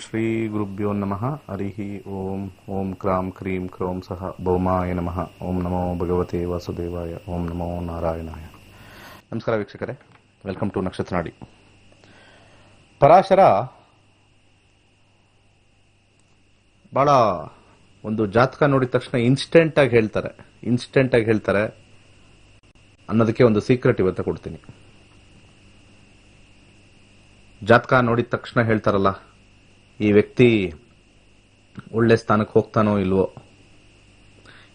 ಶ್ರೀ ಗುರುಭ್ಯೋ ನಮಃ ಹರಿ ಓಂ ಓಂ ಕ್ರಾಂ ಕ್ರೀಂ ಕ್ರೌಂ ಸಹ ಭೌಮಾಯ ನಮಃ ಓಂ ನಮೋ ಭಗವತೆ ವಾಸುದೇವಾಯ ಓಂ ನಮೋ ನಾರಾಯಣಾಯ. ನಮಸ್ಕಾರ ವೀಕ್ಷಕರೇ, ವೆಲ್ಕಮ್ ಟು ನಕ್ಷತ್ರ ನಾಡಿ. ಪರಾಶರ ಬಹಳ ಒಂದು ಜಾತಕ ನೋಡಿದ ತಕ್ಷಣ ಇನ್ಸ್ಟೆಂಟ್ ಆಗಿ ಹೇಳ್ತಾರೆ ಅನ್ನೋದಕ್ಕೆ ಒಂದು ಸೀಕ್ರೆಟ್ ಇವತ್ತು ಕೊಡ್ತೀನಿ. ಜಾತಕ ನೋಡಿದ ತಕ್ಷಣ ಹೇಳ್ತಾರಲ್ಲ, ಈ ವ್ಯಕ್ತಿ ಒಳ್ಳೆ ಸ್ಥಾನಕ್ಕೆ ಹೋಗ್ತಾನೋ ಇಲ್ವೋ,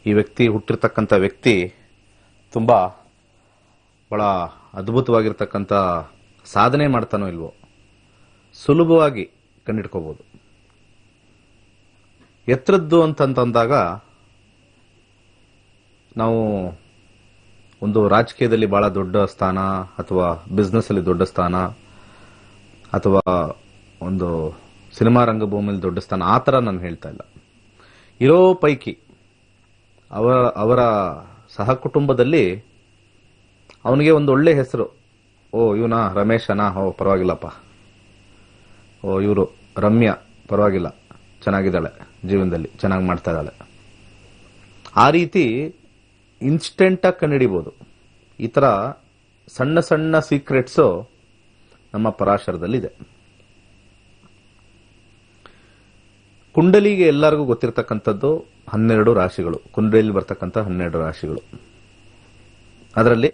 ಈ ವ್ಯಕ್ತಿ ಹುಟ್ಟಿರ್ತಕ್ಕಂಥ ವ್ಯಕ್ತಿ ತುಂಬಾ ಬಹಳ ಅದ್ಭುತವಾಗಿರ್ತಕ್ಕಂಥ ಸಾಧನೆ ಮಾಡ್ತಾನೋ ಇಲ್ವೋ ಸುಲಭವಾಗಿ ಕಂಡಿಡ್ಕೋಬಹುದು. ಎತ್ತರದ್ದು ಅಂತಂದಾಗ ನಾವು ಒಂದು ರಾಜಕೀಯದಲ್ಲಿ ಬಹಳ ದೊಡ್ಡ ಸ್ಥಾನ, ಅಥವಾ ಬಿಸ್ನೆಸ್ ಅಲ್ಲಿ ದೊಡ್ಡ ಸ್ಥಾನ, ಅಥವಾ ಒಂದು ಸಿನಿಮಾ ರಂಗಭೂಮಿಯಲ್ಲಿ ದೊಡ್ಡ ಸ್ಥಾನ, ಆ ಥರ ನಾನು ಹೇಳ್ತಾ ಇಲ್ಲ. ಇರೋ ಪೈಕಿ ಅವರ ಸಹ ಕುಟುಂಬದಲ್ಲಿ ಅವನಿಗೆ ಒಂದು ಒಳ್ಳೆ ಹೆಸರು, ಓ ಇವನ ರಮೇಶನ, ಓ ಪರವಾಗಿಲ್ಲಪ್ಪ, ಓ ಇವರು ರಮ್ಯಾ ಪರವಾಗಿಲ್ಲ, ಚೆನ್ನಾಗಿದ್ದಾಳೆ, ಜೀವನದಲ್ಲಿ ಚೆನ್ನಾಗಿ ಮಾಡ್ತಾ ಇದ್ದಾಳೆ, ಆ ರೀತಿ ಇನ್ಸ್ಟೆಂಟ್ ಆಗಿ ಕಂಡುಹಿಡಿಬಹುದು. ಈ ತರ ಸಣ್ಣ ಸಣ್ಣ ಸೀಕ್ರೆಟ್ಸು ನಮ್ಮ ಪರಾಶರದಲ್ಲಿದೆ. ಕುಂಡಲಿಗೆ ಎಲ್ಲರಿಗೂ ಗೊತ್ತಿರತಕ್ಕಂಥದ್ದು 12 ರಾಶಿಗಳು, ಕುಂಡಲಿಯಲ್ಲಿ ಬರ್ತಕ್ಕಂಥ 12 ರಾಶಿಗಳು. ಅದರಲ್ಲಿ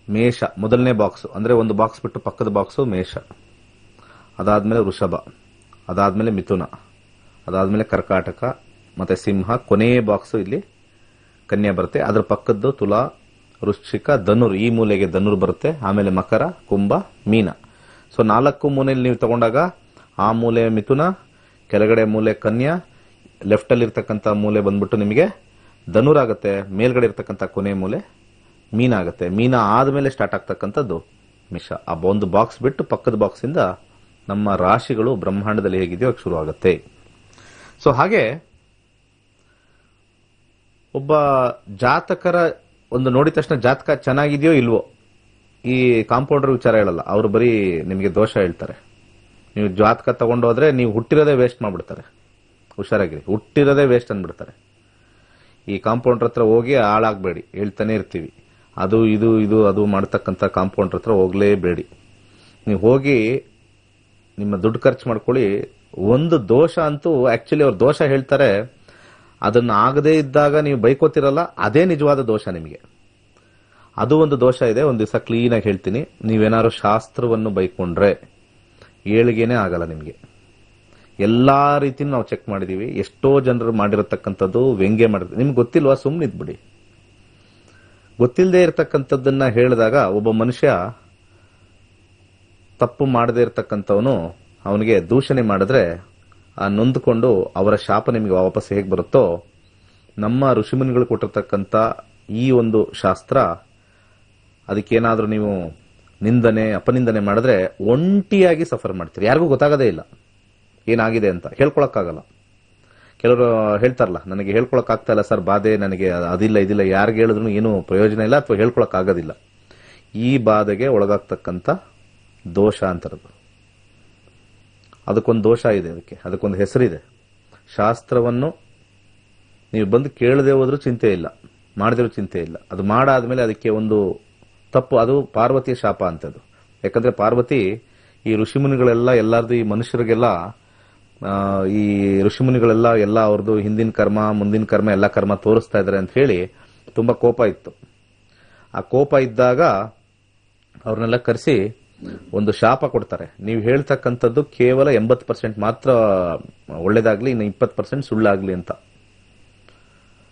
ಮೇಷ ಮೊದಲನೇ ಬಾಕ್ಸ್, ಅಂದ್ರೆ ಒಂದು ಬಾಕ್ಸ್ ಬಿಟ್ಟು ಪಕ್ಕದ ಬಾಕ್ಸು ಮೇಷ, ಅದಾದ್ಮೇಲೆ ವೃಷಭ, ಅದಾದ್ಮೇಲೆ ಮಿಥುನ, ಅದಾದ್ಮೇಲೆ ಕರ್ಕಾಟಕ, ಮತ್ತೆ ಸಿಂಹ, ಕೊನೆಯ ಬಾಕ್ಸ್ ಇಲ್ಲಿ ಕನ್ಯಾ ಬರುತ್ತೆ. ಅದರ ಪಕ್ಕದ್ದು ತುಲಾ, ವೃಶ್ಚಿಕ, ಧನುರ್, ಈ ಮೂಲೆಗೆ ಧನುರ್ ಬರುತ್ತೆ, ಆಮೇಲೆ ಮಕರ, ಕುಂಭ, ಮೀನ. ಸೊ 4 ಮೂಲೆಯಲ್ಲಿ ನೀವು ತಗೊಂಡಾಗ ಆ ಮೂಲೆ ಮಿಥುನ, ಕೆಳಗಡೆ ಮೂಲೆ ಕನ್ಯಾ, ಲೆಫ್ಟ್ ಅಲ್ಲಿ ಇರ್ತಕ್ಕಂಥ ಮೂಲೆ ಬಂದ್ಬಿಟ್ಟು ನಿಮಗೆ ಧನುರ್ ಆಗುತ್ತೆ, ಮೇಲ್ಗಡೆ ಇರ್ತಕ್ಕಂಥ ಕೊನೆ ಮೂಲೆ ಮೀನ ಆಗುತ್ತೆ. ಮೀನ ಆದ್ಮೇಲೆ ಸ್ಟಾರ್ಟ್ ಆಗ್ತಕ್ಕಂಥದ್ದು ಮಿಷ. ಆ ಒಂದು ಬಾಕ್ಸ್ ಬಿಟ್ಟು ಪಕ್ಕದ ಬಾಕ್ಸ್ ಇಂದ ನಮ್ಮ ರಾಶಿಗಳು ಬ್ರಹ್ಮಾಂಡದಲ್ಲಿ ಹೇಗಿದೆಯೋ ಶುರು ಆಗುತ್ತೆ. ಸೊ ಹಾಗೆ ಒಬ್ಬ ಜಾತಕರ ಒಂದು ನೋಡಿದ ತಕ್ಷಣ ಜಾತಕ ಚೆನ್ನಾಗಿದೆಯೋ ಇಲ್ವೋ ಈ ಕಾಂಪೌಂಡರ್ ವಿಚಾರ ಹೇಳಲ್ಲ, ಅವರು ಬರೀ ನಿಮಗೆ ದೋಷ ಹೇಳ್ತಾರೆ. ನೀವು ಜಾತಕ ತಗೊಂಡೋದ್ರೆ ನೀವು ಹುಟ್ಟಿರೋದೇ ವೇಸ್ಟ್ ಮಾಡ್ಬಿಡ್ತಾರೆ. ಹುಷಾರಾಗಿರಿ, ಹುಟ್ಟಿರೋದೇ ವೇಸ್ಟ್ ಅಂದ್ಬಿಡ್ತಾರೆ. ಈ ಕಾಂಪೌಂಡರ್ ಹತ್ರ ಹೋಗಿ ಹಾಳಾಗಬೇಡಿ, ಹೇಳ್ತಾನೆ ಇರ್ತೀವಿ. ಅದು ಇದು ಇದು ಅದು ಮಾಡ್ತಕ್ಕಂಥ ಕಾಂಪೌಂಡರ್ ಹತ್ರ ಹೋಗ್ಲೇಬೇಡಿ. ನೀವು ಹೋಗಿ ನಿಮ್ಮ ದುಡ್ಡು ಖರ್ಚು ಮಾಡ್ಕೊಳ್ಳಿ. ಒಂದು ದೋಷ ಅಂತೂ ಆಕ್ಚುಲಿ ಅವ್ರು ದೋಷ ಹೇಳ್ತಾರೆ, ಅದನ್ನ ಆಗದೇ ಇದ್ದಾಗ ನೀವು ಬೈಕೋತಿರಲ್ಲ, ಅದೇ ನಿಜವಾದ ದೋಷ ನಿಮಗೆ. ಅದು ಒಂದು ದೋಷ ಇದೆ, ಒಂದು ದಿವಸ ಕ್ಲೀನ್ ಆಗಿ ಹೇಳ್ತೀನಿ. ನೀವೇನಾದ್ರು ಶಾಸ್ತ್ರವನ್ನು ಬೈಕೊಂಡ್ರೆ ಏಳಿಗೆನೇ ಆಗಲ್ಲ ನಿಮಗೆ. ಎಲ್ಲಾ ರೀತಿನೂ ನಾವು ಚೆಕ್ ಮಾಡಿದೀವಿ. ಎಷ್ಟೋ ಜನರು ಮಾಡಿರತಕ್ಕಂಥದ್ದು ವ್ಯಂಗ್ಯ ಮಾಡಿರ್ತೀವಿ. ನಿಮ್ಗೆ ಗೊತ್ತಿಲ್ವಾ, ಸುಮ್ಮನಿದ್ಬಿಡಿ. ಗೊತ್ತಿಲ್ಲದೆ ಇರತಕ್ಕಂಥದ್ದನ್ನ ಹೇಳಿದಾಗ ಒಬ್ಬ ಮನುಷ್ಯ ತಪ್ಪು ಮಾಡದೇ ಇರತಕ್ಕಂಥವನು ಅವನಿಗೆ ದೂಷಣೆ ಮಾಡಿದ್ರೆ ಆ ನೊಂದ್ಕೊಂಡು ಅವರ ಶಾಪ ನಿಮಗೆ ವಾಪಸ್ ಹೇಗೆ ಬರುತ್ತೋ, ನಮ್ಮ ಋಷಿಮುನಿಗಳು ಕೊಟ್ಟಿರ್ತಕ್ಕಂಥ ಈ ಒಂದು ಶಾಸ್ತ್ರ, ಅದಕ್ಕೇನಾದ್ರೂ ನೀವು ನಿಂದನೆ ಅಪನಿಂದನೆ ಮಾಡಿದ್ರೆ ಒಂಟಿಯಾಗಿ ಸಫರ್ ಮಾಡ್ತೀರಿ. ಯಾರಿಗೂ ಗೊತ್ತಾಗದೇ ಇಲ್ಲ ಏನಾಗಿದೆ ಅಂತ, ಹೇಳ್ಕೊಳಕ್ಕಾಗಲ್ಲ. ಕೆಲವರು ಹೇಳ್ತಾರಲ್ಲ, ನನಗೆ ಹೇಳ್ಕೊಳಕ್ ಆಗ್ತಾ ಇಲ್ಲ ಸರ್, ಬಾಧೆ ನನಗೆ ಅದಿಲ್ಲ ಇದಿಲ್ಲ, ಯಾರಿಗೆ ಹೇಳಿದ್ರು ಏನು ಪ್ರಯೋಜನ ಇಲ್ಲ, ಅಥವಾ ಹೇಳ್ಕೊಳಕ್ ಆಗೋದಿಲ್ಲ. ಈ ಬಾಧೆಗೆ ಒಳಗಾಗ್ತಕ್ಕಂಥ ದೋಷ ಅಂತಾರದು. ಅದಕ್ಕೊಂದು ದೋಷ ಇದೆ, ಅದಕ್ಕೊಂದು ಹೆಸರಿದೆ. ಶಾಸ್ತ್ರವನ್ನು ನೀವು ಬಂದು ಕೇಳದೆ ಹೋದ್ರೂ ಚಿಂತೆ ಇಲ್ಲ, ಮಾಡಿದ್ರೂ ಚಿಂತೆ ಇಲ್ಲ. ಅದು ಮಾಡಾದ್ಮೇಲೆ ಅದಕ್ಕೆ ಒಂದು ತಪ್ಪು, ಅದು ಪಾರ್ವತಿಯ ಶಾಪ ಅಂತದ್ದು. ಯಾಕಂದ್ರೆ ಪಾರ್ವತಿ ಈ ಋಷಿಮುನಿಗಳೆಲ್ಲ ಎಲ್ಲಾರ್ದು, ಈ ಮನುಷ್ಯರಿಗೆಲ್ಲ ಈ ಋಷಿಮುನಿಗಳೆಲ್ಲ ಎಲ್ಲ ಅವ್ರದ್ದು ಹಿಂದಿನ ಕರ್ಮ ಮುಂದಿನ ಕರ್ಮ ಎಲ್ಲ ಕರ್ಮ ತೋರಿಸ್ತಾ ಇದಾರೆ ಅಂತ ಹೇಳಿ ತುಂಬಾ ಕೋಪ ಇತ್ತು. ಆ ಕೋಪ ಇದ್ದಾಗ ಅವ್ರನ್ನೆಲ್ಲ ಕರೆಸಿ ಒಂದು ಶಾಪ ಕೊಡ್ತಾರೆ. ನೀವು ಹೇಳ್ತಕ್ಕಂಥದ್ದು ಕೇವಲ 80% ಮಾತ್ರ ಒಳ್ಳೇದಾಗ್ಲಿ, ಇನ್ನು 20% ಸುಳ್ಳಾಗ್ಲಿ ಅಂತ.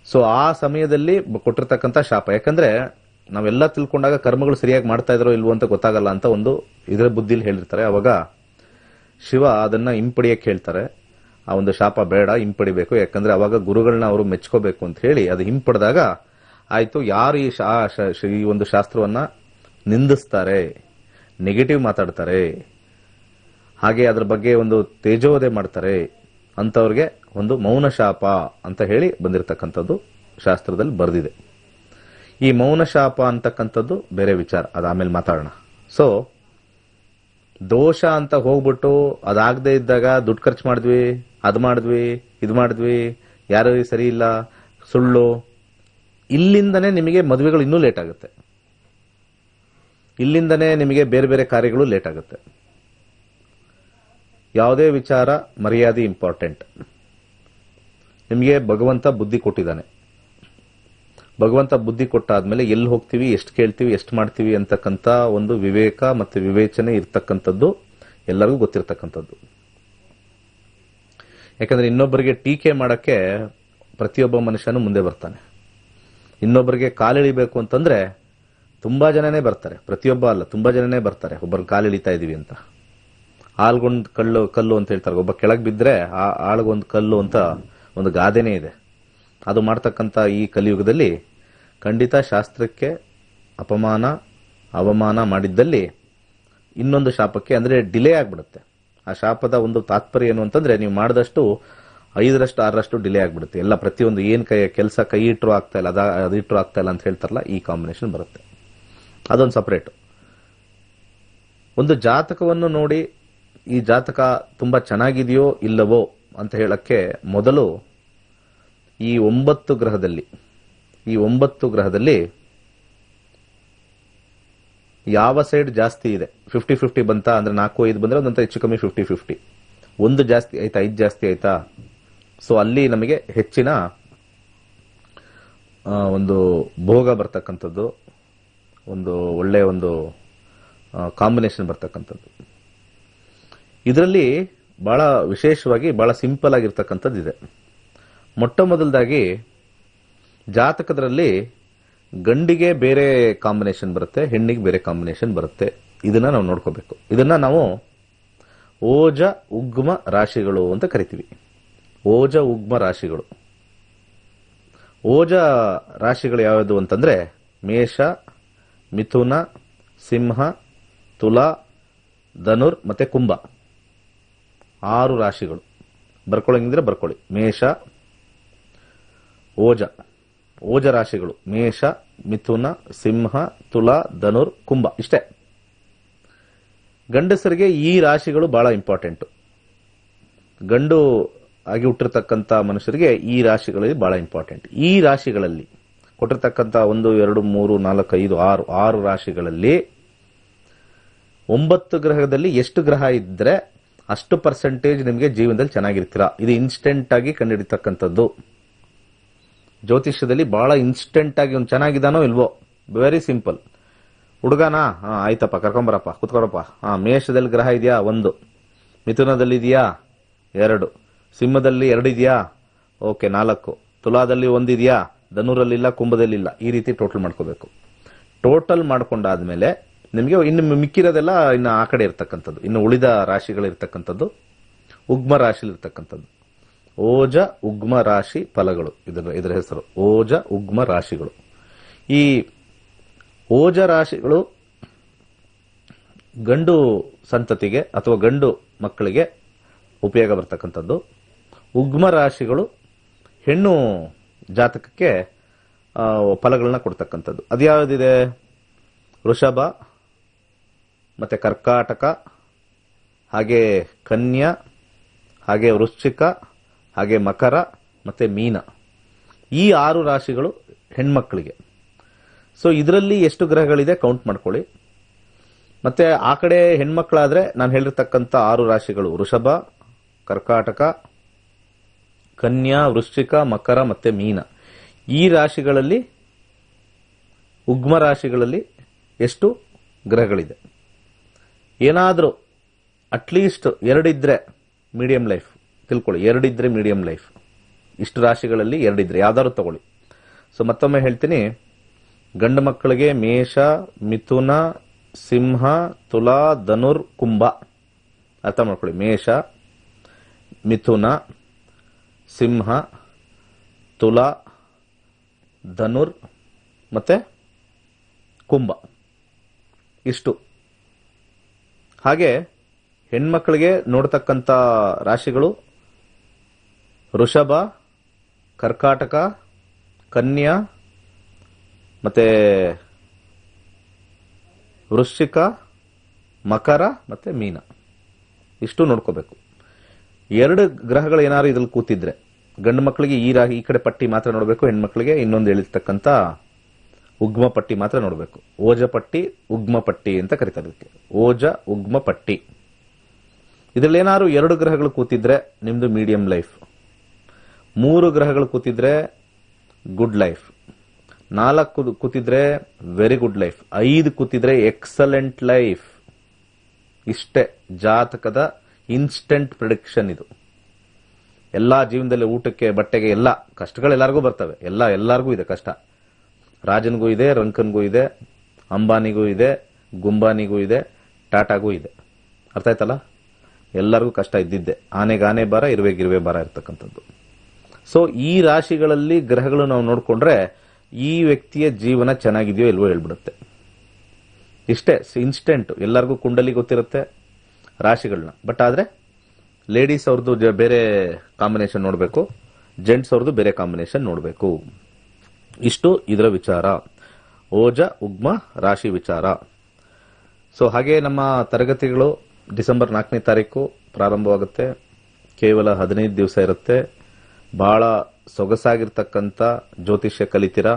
ಸೊ ಆ ಸಮಯದಲ್ಲಿ ಕೊಟ್ಟಿರ್ತಕ್ಕಂಥ ಶಾಪ. ಯಾಕಂದ್ರೆ ನಾವೆಲ್ಲ ತಿಳ್ಕೊಂಡಾಗ ಕರ್ಮಗಳು ಸರಿಯಾಗಿ ಮಾಡ್ತಾ ಇದ್ರೋ ಇಲ್ವೋ ಅಂತ ಗೊತ್ತಾಗಲ್ಲ ಅಂತ ಒಂದು ಇದರ ಬುದ್ಧಿಲಿ ಹೇಳಿರ್ತಾರೆ. ಅವಾಗ ಶಿವ ಅದನ್ನ ಹಿಂಪಡಿಯಕ್ಕೆ ಹೇಳ್ತಾರೆ. ಆ ಒಂದು ಶಾಪ ಬೇಡ, ಹಿಂಪಡಿಬೇಕು. ಯಾಕಂದ್ರೆ ಅವಾಗ ಗುರುಗಳನ್ನ ಅವರು ಮೆಚ್ಕೋಬೇಕು ಅಂತ ಹೇಳಿ ಅದು ಹಿಂಪಡೆದಾಗ ಆಯ್ತು. ಯಾರು ಈ ಒಂದು ಶಾಸ್ತ್ರವನ್ನ ನಿಂದಿಸ್ತಾರೆ, ನೆಗೆಟಿವ್ ಮಾತಾಡ್ತಾರೆ, ಹಾಗೆ ಅದ್ರ ಬಗ್ಗೆ ಒಂದು ತೇಜೋವಧೆ ಮಾಡ್ತಾರೆ ಅಂತವ್ರಿಗೆ ಒಂದು ಮೌನ ಶಾಪ ಅಂತ ಹೇಳಿ ಬಂದಿರತಕ್ಕಂಥದ್ದು ಶಾಸ್ತ್ರದಲ್ಲಿ ಬರೆದಿದೆ. ಈ ಮೌನ ಶಾಪ ಅಂತಕ್ಕಂಥದ್ದು ಬೇರೆ ವಿಚಾರ, ಅದು ಆಮೇಲೆ ಮಾತಾಡೋಣ. ಸೊ ದೋಷ ಅಂತ ಹೋಗ್ಬಿಟ್ಟು ಅದಾಗದೇ ಇದ್ದಾಗ ದುಡ್ಡು ಖರ್ಚು ಮಾಡಿದ್ವಿ, ಅದು ಮಾಡಿದ್ವಿ, ಇದು ಮಾಡಿದ್ವಿ, ಯಾರು ಸರಿ ಇಲ್ಲ, ಸುಳ್ಳು, ಇಲ್ಲಿಂದನೇ ನಿಮಗೆ ಮದುವೆಗಳು ಇನ್ನೂ ಲೇಟ್ ಆಗುತ್ತೆ. ಇಲ್ಲಿಂದನೇ ನಿಮಗೆ ಬೇರೆ ಬೇರೆ ಕಾರ್ಯಗಳು ಲೇಟ್ ಆಗುತ್ತೆ. ಯಾವುದೇ ವಿಚಾರ ಮರ್ಯಾದೆ ಇಂಪಾರ್ಟೆಂಟ್. ನಿಮಗೆ ಭಗವಂತ ಬುದ್ಧಿ ಕೊಟ್ಟಿದ್ದಾನೆ. ಭಗವಂತ ಬುದ್ಧಿ ಕೊಟ್ಟಾದ್ಮೇಲೆ ಎಲ್ಲಿ ಹೋಗ್ತೀವಿ, ಎಷ್ಟು ಕೇಳ್ತೀವಿ, ಎಷ್ಟು ಮಾಡ್ತೀವಿ ಅಂತಕ್ಕಂಥ ಒಂದು ವಿವೇಕ ಮತ್ತು ವಿವೇಚನೆ ಇರ್ತಕ್ಕಂಥದ್ದು ಎಲ್ಲರಿಗೂ ಗೊತ್ತಿರ್ತಕ್ಕಂಥದ್ದು. ಯಾಕಂದ್ರೆ ಇನ್ನೊಬ್ಬರಿಗೆ ಟೀಕೆ ಮಾಡಕ್ಕೆ ಪ್ರತಿಯೊಬ್ಬ ಮನುಷ್ಯನು ಮುಂದೆ ಬರ್ತಾನೆ. ಇನ್ನೊಬ್ಬರಿಗೆ ಕಾಲಿಳಿಬೇಕು ಅಂತಂದ್ರೆ ತುಂಬಾ ಜನನೇ ಬರ್ತಾರೆ. ಪ್ರತಿಯೊಬ್ಬ ಅಲ್ಲ, ತುಂಬಾ ಜನನೇ ಬರ್ತಾರೆ ಒಬ್ಬರು ಕಾಲಿಳಿತಾ ಇದೀವಿ ಅಂತ. ಆಳ್ಗೊಂದು ಕಲ್ಲು ಅಂತ ಹೇಳ್ತಾರೆ. ಒಬ್ಬ ಕೆಳಗೆ ಬಿದ್ರೆ ಆ ಆಳ್ಗೊಂದು ಕಲ್ಲು ಅಂತ ಒಂದು ಗಾದೆನೇ ಇದೆ. ಅದು ಮಾಡ್ತಕ್ಕಂಥ ಈ ಕಲಿಯುಗದಲ್ಲಿ ಖಂಡಿತ ಶಾಸ್ತ್ರಕ್ಕೆ ಅಪಮಾನ ಅವಮಾನ ಮಾಡಿದ್ದಲ್ಲಿ ಇನ್ನೊಂದು ಶಾಪಕ್ಕೆ ಅಂದ್ರೆ ಡಿಲೇ ಆಗ್ಬಿಡುತ್ತೆ. ಆ ಶಾಪದ ಒಂದು ತಾತ್ಪರ್ಯ ಏನು ಅಂತಂದ್ರೆ, ನೀವು ಮಾಡಿದಷ್ಟು 5ರಷ್ಟು 6ರಷ್ಟು ಡಿಲೇ ಆಗ್ಬಿಡುತ್ತೆ. ಎಲ್ಲ ಪ್ರತಿಯೊಂದು ಏನ್ ಕೆಲಸ ಕೈ ಇಟ್ಟರು ಆಗ್ತಾ ಇಲ್ಲ, ಅದು ಇಟ್ಟರು ಆಗ್ತಾ ಇಲ್ಲ ಅಂತ ಹೇಳ್ತಾರಲ್ಲ, ಈ ಕಾಂಬಿನೇಷನ್ ಬರುತ್ತೆ. ಅದೊಂದು ಸಪರೇಟ್. ಒಂದು ಜಾತಕವನ್ನು ನೋಡಿ ಈ ಜಾತಕ ತುಂಬಾ ಚೆನ್ನಾಗಿದೆಯೋ ಇಲ್ಲವೋ ಅಂತ ಹೇಳಕ್ಕೆ ಮೊದಲು ಈ 9 ಗ್ರಹದಲ್ಲಿ ಯಾವ ಸೈಡ್ ಜಾಸ್ತಿ ಇದೆ, 50-50 ಬಂತಾ ಅಂದ್ರೆ 4-5 ಬಂದ್ರೆ ಒಂದಂತ ಹೆಚ್ಚು ಕಮ್ಮಿ 50-50, 1 ಜಾಸ್ತಿ ಆಯ್ತಾ 5 ಜಾಸ್ತಿ ಆಯ್ತಾ, ಸೊ ಅಲ್ಲಿ ನಮಗೆ ಹೆಚ್ಚಿನ ಒಂದು ಭೋಗ ಬರ್ತಕ್ಕಂಥದ್ದು, ಒಂದು ಒಳ್ಳೆಯ ಒಂದು ಕಾಂಬಿನೇಷನ್ ಬರ್ತಕ್ಕಂಥದ್ದು. ಇದರಲ್ಲಿ ಬಹಳ ವಿಶೇಷವಾಗಿ ಬಹಳ ಸಿಂಪಲ್ ಆಗಿರ್ತಕ್ಕಂಥದ್ದು ಇದೆ. ಮೊಟ್ಟ ಮೊದಲದಾಗಿ ಜಾತಕದಲ್ಲಿ ಗಂಡಿಗೆ ಬೇರೆ ಕಾಂಬಿನೇಷನ್ ಬರುತ್ತೆ, ಹೆಣ್ಣಿಗೆ ಬೇರೆ ಕಾಂಬಿನೇಷನ್ ಬರುತ್ತೆ. ಇದನ್ನ ನಾವು ನೋಡ್ಕೋಬೇಕು. ಇದನ್ನ ನಾವು ಓಜ ಉಗ್ಮ ರಾಶಿಗಳು ಅಂತ ಕರಿತೀವಿ. ಓಜ ಉಗ್ಮ ರಾಶಿಗಳು. ಓಜ ರಾಶಿಗಳು ಯಾವುದು ಅಂತಂದ್ರೆ ಮೇಷ, ಮಿಥುನ, ಸಿಂಹ, ತುಲಾ, ಧನುರ್ ಮತ್ತೆ ಕುಂಭ. 6 ರಾಶಿಗಳು. ಬರ್ಕೊಳ್ಳಂಗಿದ್ರೆ ಬರ್ಕೊಳ್ಳಿ. ಮೇಷ, ಓಜ ರಾಶಿಗಳು ಮೇಷ, ಮಿಥುನ, ಸಿಂಹ, ತುಲಾ, ಧನುರ್, ಕುಂಭ. ಇಷ್ಟೇ. ಗಂಡಸರಿಗೆ ಈ ರಾಶಿಗಳು ಬಹಳ ಇಂಪಾರ್ಟೆಂಟ್. ಗಂಡು ಆಗಿ ಹುಟ್ಟಿರ್ತಕ್ಕಂಥ ಮನುಷ್ಯರಿಗೆ ಈ ರಾಶಿಗಳಲ್ಲಿ ಬಹಳ ಇಂಪಾರ್ಟೆಂಟ್. ಈ ರಾಶಿಗಳಲ್ಲಿ ಕೊಟ್ಟಿರ್ತಕ್ಕಂಥ 1, 2, 3, 4, 5, 6 ರಾಶಿಗಳಲ್ಲಿ 9 ಗ್ರಹದಲ್ಲಿ ಎಷ್ಟು ಗ್ರಹ ಇದ್ರೆ ಅಷ್ಟು ಪರ್ಸೆಂಟೇಜ್ ನಿಮಗೆ ಜೀವನದಲ್ಲಿ ಚೆನ್ನಾಗಿರ್ತೀರಾ. ಇದು ಇನ್ಸ್ಟೆಂಟ್ ಆಗಿ ಕಂಡುಹಿಡಿತಕ್ಕಂಥದ್ದು. ಜ್ಯೋತಿಷ್ಯದಲ್ಲಿ ಬಹಳ ಇನ್ಸ್ಟೆಂಟ್ ಆಗಿ ಒಂದು ಚೆನ್ನಾಗಿದ್ದಾನೋ ಇಲ್ವೋ, ವೆರಿ ಸಿಂಪಲ್. ಹುಡುಗನಾ, ಆಯ್ತಪ್ಪ ಕರ್ಕೊಂಬರಪ್ಪ, ಕುತ್ಕೊರಪ್ಪ. ಮೇಷದಲ್ಲಿ ಗ್ರಹ ಇದೆಯಾ 1, ಮಿಥುನದಲ್ಲಿ ಇದೆಯಾ 2, ಸಿಂಹದಲ್ಲಿ 2 ಇದೆಯಾ, ಓಕೆ 4, ತುಲಾದಲ್ಲಿ 1 ಇದೆಯಾ, ಧನುರಲ್ಲಿಲ್ಲ, ಕುಂಭದಲ್ಲಿಲ್ಲ. ಈ ರೀತಿ ಟೋಟಲ್ ಮಾಡ್ಕೋಬೇಕು. ಟೋಟಲ್ ಮಾಡ್ಕೊಂಡಾದ್ಮೇಲೆ ನಿಮಗೆ ಇನ್ನು ಮಿಕ್ಕಿರೋದೆಲ್ಲ ಇನ್ನು ಆ ಕಡೆ ಇರ್ತಕ್ಕಂಥದ್ದು, ಇನ್ನು ಉಳಿದ ರಾಶಿಗಳಿರ್ತಕ್ಕಂಥದ್ದು ಉಗ್ಮ ರಾಶಿ ಇರ್ತಕ್ಕಂಥದ್ದು. ಓಜ ಉಗ್ಮ ರಾಶಿ ಫಲಗಳು ಇದರ ಹೆಸರು. ಓಜ ಉಗ್ಮ ರಾಶಿಗಳು. ಈ ಓಜ ರಾಶಿಗಳು ಗಂಡು ಸಂತತಿಗೆ ಅಥವಾ ಗಂಡು ಮಕ್ಕಳಿಗೆ ಉಪಯೋಗ ಬರ್ತಕ್ಕಂಥದ್ದು. ಉಗ್ಮ ರಾಶಿಗಳು ಹೆಣ್ಣು ಜಾತಕಕ್ಕೆ ಫಲಗಳನ್ನ ಕೊಡ್ತಕ್ಕಂಥದ್ದು. ಅದ್ಯಾವುದಿದೆ? ವೃಷಭ ಮತ್ತೆ ಕರ್ಕಾಟಕ, ಹಾಗೆ ಕನ್ಯಾ, ಹಾಗೆ ವೃಶ್ಚಿಕ, ಹಾಗೆ ಮಕರ ಮತ್ತೆ ಮೀನ. ಈ 6 ರಾಶಿಗಳು ಹೆಣ್ಮಕ್ಳಿಗೆ. ಸೊ ಇದರಲ್ಲಿ ಎಷ್ಟು ಗ್ರಹಗಳಿದೆ ಕೌಂಟ್ ಮಾಡ್ಕೊಳ್ಳಿ. ಮತ್ತೆ ಆ ಕಡೆ ಹೆಣ್ಮಕ್ಳಾದ್ರೆ ನಾನು ಹೇಳಿರ್ತಕ್ಕಂಥ 6 ರಾಶಿಗಳು ವೃಷಭ, ಕರ್ಕಾಟಕ, ಕನ್ಯಾ, ವೃಶ್ಚಿಕ, ಮಕರ ಮತ್ತೆ ಮೀನ. ಈ ರಾಶಿಗಳಲ್ಲಿ ಉಗ್ಮ ರಾಶಿಗಳಲ್ಲಿ ಎಷ್ಟು ಗ್ರಹಗಳಿದೆ? ಏನಾದರೂ ಅಟ್ಲೀಸ್ಟ್ 2 ಇದ್ರೆ ಮೀಡಿಯಂ ಲೈಫ್. ತಿಳ್ಕೊಳ್ಳಿ, 2 ಇದ್ರೆ ಮೀಡಿಯಂ ಲೈಫ್. ಇಷ್ಟು ರಾಶಿಗಳಲ್ಲಿ 2 ಇದ್ರೆ ಯಾವ್ದಾದ್ರು ತಗೊಳ್ಳಿ. ಸೊ ಮತ್ತೊಮ್ಮೆ ಹೇಳ್ತೀನಿ, ಗಂಡು ಮಕ್ಕಳಿಗೆ ಮೇಷ, ಮಿಥುನ, ಸಿಂಹ, ತುಲಾ, ಧನುರ್, ಕುಂಭ. ಅರ್ಥ ಮಾಡ್ಕೊಳ್ಳಿ. ಮೇಷ, ಮಿಥುನ, ಸಿಂಹ, ತುಲಾ, ಧನುರ್ ಮತ್ತೆ ಕುಂಭ. ಇಷ್ಟು. ಹಾಗೆ ಹೆಣ್ಮಕ್ಳಿಗೆ ನೋಡ್ತಕ್ಕಂಥ ರಾಶಿಗಳು ವೃಷಭ, ಕರ್ಕಾಟಕ, ಕನ್ಯಾ ಮತ್ತೆ ವೃಶ್ಚಿಕ, ಮಕರ ಮತ್ತೆ ಮೀನ, ಇಷ್ಟು ನೋಡ್ಕೋಬೇಕು. 2 ಗ್ರಹಗಳು ಏನಾದ್ರು ಇದ್ರಲ್ಲಿ ಕೂತಿದ್ರೆ ಗಂಡು ಮಕ್ಕಳಿಗೆ ಈ ಕಡೆ ಪಟ್ಟಿ ಮಾತ್ರ ನೋಡಬೇಕು, ಹೆಣ್ಮಕ್ಳಿಗೆ ಇನ್ನೊಂದು ಹೇಳಿರ್ತಕ್ಕಂಥ ಉಗ್ಮ ಪಟ್ಟಿ ಮಾತ್ರ ನೋಡಬೇಕು. ಓಜ ಪಟ್ಟಿ, ಉಗ್ಮ ಪಟ್ಟಿ ಅಂತ ಕರೀತಾರೆ ಇದಕ್ಕೆ. ಓಜ, ಉಗ್ಮ ಪಟ್ಟಿ. ಇದ್ರಲ್ಲಿ ಏನಾದ್ರು 2 ಗ್ರಹಗಳು ಕೂತಿದ್ರೆ ನಿಮ್ದು ಮೀಡಿಯಂ ಲೈಫ್, 3 ಗ್ರಹಗಳು ಕೂತಿದ್ರೆ ಗುಡ್ ಲೈಫ್, 4 ಕೂತಿದ್ರೆ ವೆರಿ ಗುಡ್ ಲೈಫ್, 5 ಕೂತಿದ್ರೆ ಎಕ್ಸಲೆಂಟ್ ಲೈಫ್. ಇಷ್ಟೇ ಜಾತಕದ ಇನ್ಸ್ಟೆಂಟ್ ಪ್ರಿಡಿಕ್ಷನ್ ಇದು. ಎಲ್ಲಾ ಜೀವನದಲ್ಲಿ ಊಟಕ್ಕೆ, ಬಟ್ಟೆಗೆ ಎಲ್ಲ ಕಷ್ಟಗಳು ಎಲ್ಲರಿಗೂ ಬರ್ತವೆ, ಎಲ್ಲರಿಗೂ ಇದೆ ಕಷ್ಟ. ರಾಜನ್ಗೂ ಇದೆ, ರಂಕನ್ಗೂ ಇದೆ, ಅಂಬಾನಿಗೂ ಇದೆ, ಗುಂಬಾನಿಗೂ ಇದೆ, ಟಾಟಾಗೂ ಇದೆ. ಅರ್ಥ ಆಯ್ತಲ್ಲ? ಎಲ್ಲರಿಗೂ ಕಷ್ಟ ಇದ್ದಿದ್ದೆ. ಆನೆಗೆ ಆನೆ ಬಾರ, ಇರುವೆಗಿರುವೆ ಬಾರ ಇರ್ತಕ್ಕಂಥದ್ದು. ಸೊ ಈ ರಾಶಿಗಳಲ್ಲಿ ಗ್ರಹಗಳು ನಾವು ನೋಡ್ಕೊಂಡ್ರೆ ಈ ವ್ಯಕ್ತಿಯ ಜೀವನ ಚೆನ್ನಾಗಿದೆಯೋ ಇಲ್ವೋ ಹೇಳ್ಬಿಡುತ್ತೆ. ಇಷ್ಟೇ, ಇನ್ಸ್ಟೆಂಟ್. ಎಲ್ಲರಿಗೂ ಕುಂಡಲಿ ಗೊತ್ತಿರುತ್ತೆ ರಾಶಿಗಳನ್ನ. ಬಟ್ ಆದ್ರೆ ಲೇಡೀಸ್ ಅವ್ರದ್ದು ಬೇರೆ ಕಾಂಬಿನೇಷನ್ ನೋಡಬೇಕು, ಜೆಂಟ್ಸ್ ಅವ್ರದ್ದು ಬೇರೆ ಕಾಂಬಿನೇಷನ್ ನೋಡಬೇಕು. ಇಷ್ಟು ಇದರ ವಿಚಾರ, ಓಜ ಉಗ್ಮ ರಾಶಿ ವಿಚಾರ. ಸೊ ಹಾಗೆ ನಮ್ಮ ತರಗತಿಗಳು ಡಿಸೆಂಬರ್ 4ನೇ ತಾರೀಕು ಪ್ರಾರಂಭವಾಗುತ್ತೆ. ಕೇವಲ 15 ದಿವಸ ಇರುತ್ತೆ. ಬಹಳ ಸೊಗಸಾಗಿರ್ತಕ್ಕಂಥ ಜ್ಯೋತಿಷ್ಯ ಕಲಿತೀರಾ.